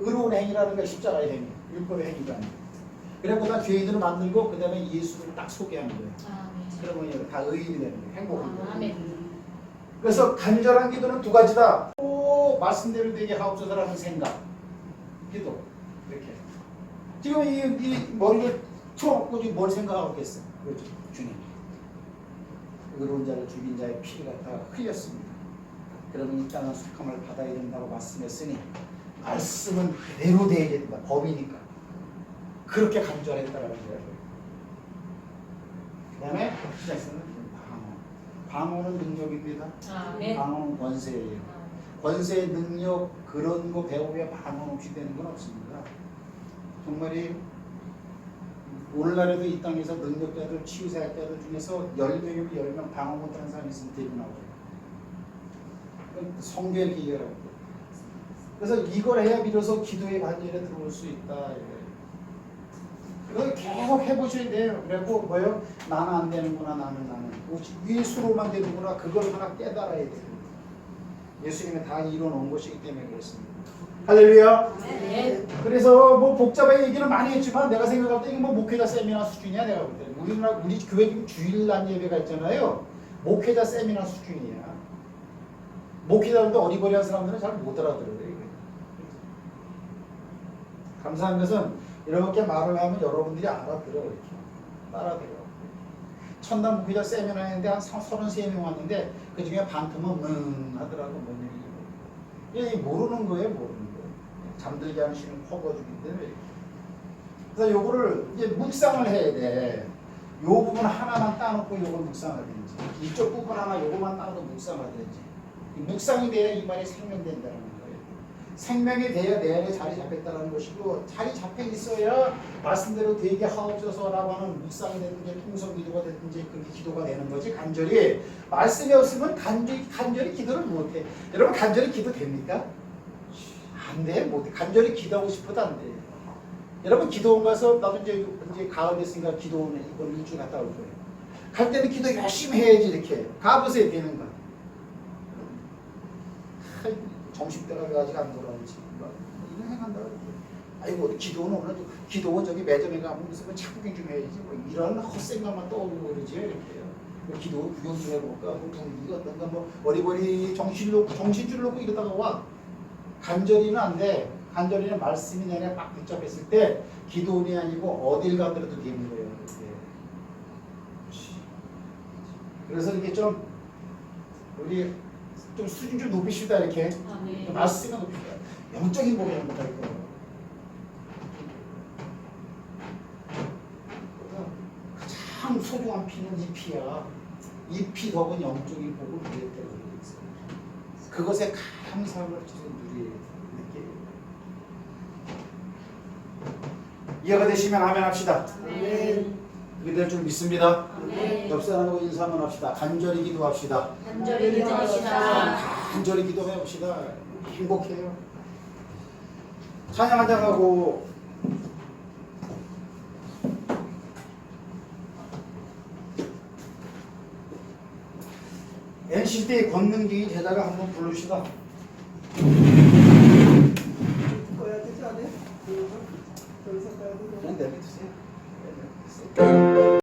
의로운 행위라는 게 십자가의 행위, 율법의 행위가 아니에요. 그래보다 죄인으로 만들고 그 다음에 예수를 딱 소개하는 거예요. 그러면 다 의인이 되는 거예요. 행복한 거예요. 그래서 간절한 기도는 2가지다. 또 말씀대로 되게 하옵소서라는 생각, 기도. 이렇게. 지금 이 머리를 틀어놓고 지금 뭘 생각하고 있겠어? 그렇죠. 주님. 의로운 자를 죽인 자의 피를 갖다가 흘렸습니다. 그러면 이 땅은 속함을 받아야 된다고 말씀했으니 말씀은 그대로 되어야 된다. 법이니까. 그렇게 간절했다라는 거예요. 그 다음에 시작에서는 방언은 능력입니다. 방언은 권세예요. 권세의 능력 그런 거 배우면 방언 없이 되는 건 없습니다. 정말이 오늘날에도 이 땅에서 능력자들, 치유사역자들 중에서 10명이면 10명 방언 못하는 사람이 있으면 데리고 나오죠. 성경에 이해라고. 그래서 이걸 해야 비로소 기도의 관절에 들어올 수 있다. 그걸 계속 해보셔야 돼요. 그래갖고 뭐예요? 나는 안 되는구나, 나는. 예수로만 되는구나. 그걸 하나 깨달아야 돼요. 예수님이 다 이뤄놓은 것이기 때문에 그렇습니다. 할렐루야. 네. 그래서 뭐 복잡하게 얘기를 많이 했지만 내가 생각할 때 이게 뭐 목회자 세미나 수준이야, 내가 볼 때. 우리 교회 지금 주일날 예배가 있잖아요. 목회자 세미나 수준이야. 목회자들도 어리버리한 사람들은 잘 못 알아들어요. 감사한 것은 이렇게 말을 하면 여러분들이 알아들어. 이렇게 따라들어. 천당 목회자 세미나 했는데 한 33명 왔는데 그 중에 반틈은 하더라고. 뭔 얘기 모르는 거예요, 모르는 거예요. 잠들게 하는 신을 퍼부어주기 때문에. 그래서 요거를 이제 묵상을 해야 돼. 요 부분 하나만 따놓고 요걸 묵상하든지, 이쪽 부분 하나 요거만 따놓고 묵상하든지. 묵상이 돼야 이 말이 생명된다는 거예요. 생명이 돼야 내 안에 자리 잡혔다는 것이고 자리 잡혀 있어야 말씀대로 되게 하옵소서라고 하는 묵상이 되든지 통성기도가 되든지 그렇게 기도가 되는 거지. 간절히 말씀이 없으면 간절히 기도를 못해. 여러분 간절히 기도 됩니까? 안 돼. 못해. 간절히 기도하고 싶어도 안 돼. 여러분 기도원 가서 나도 이제 가을 됐으니까 기도원에 이번 일주일 갔다 올 거예요. 갈 때는 기도 열심히 해야지. 이렇게 가보세요. 되는가. 점심때가 아직 안 돌아오지. 이런 생각한다. 아이고 기도는 오늘 기도원 저기 매점에 가면 무슨 착구경 좀 해야지. 뭐 이런 헛생각만 떠오르고 그러지. 이렇게요. 뭐 기도 구경 좀 해볼까. 뭐 분위기가 어떤가. 뭐 어리버리 정신줄 놓고 이러다가 와. 간절히는 안 돼. 간절히는 말씀이 내 안에 막 붙잡혔을 때 기도원이 아니고 어딜 가더라도 되는 거예요. 이렇게. 그래서 이게 좀 우리 좀 수준 좀 높이시다 이렇게. 아멘. 말씀을 높이다. 영적인 복이 한번 할 거예요. 가장 소중한 피는 이 피야. 이 피 덕은 영적인 복을 누렸다고 되어 있어요. 그것에 감사함을 누리게. 이해가 되시면 아멘 합시다. 아멘. 그게 될 줄 믿습니다. 아멘. 옆 사람하고 인사 한번 합시다. 간절히 기도합시다. 간절히 기도합시다. 간절히 기도해 봅시다. 행복해요. 찬양 한 장 하고 NCT 권능기 제자가 한번 부르시다. 꺼야 되지 않아요? 더 이상 꺼야 되지 않아요? 그냥 내비두세요.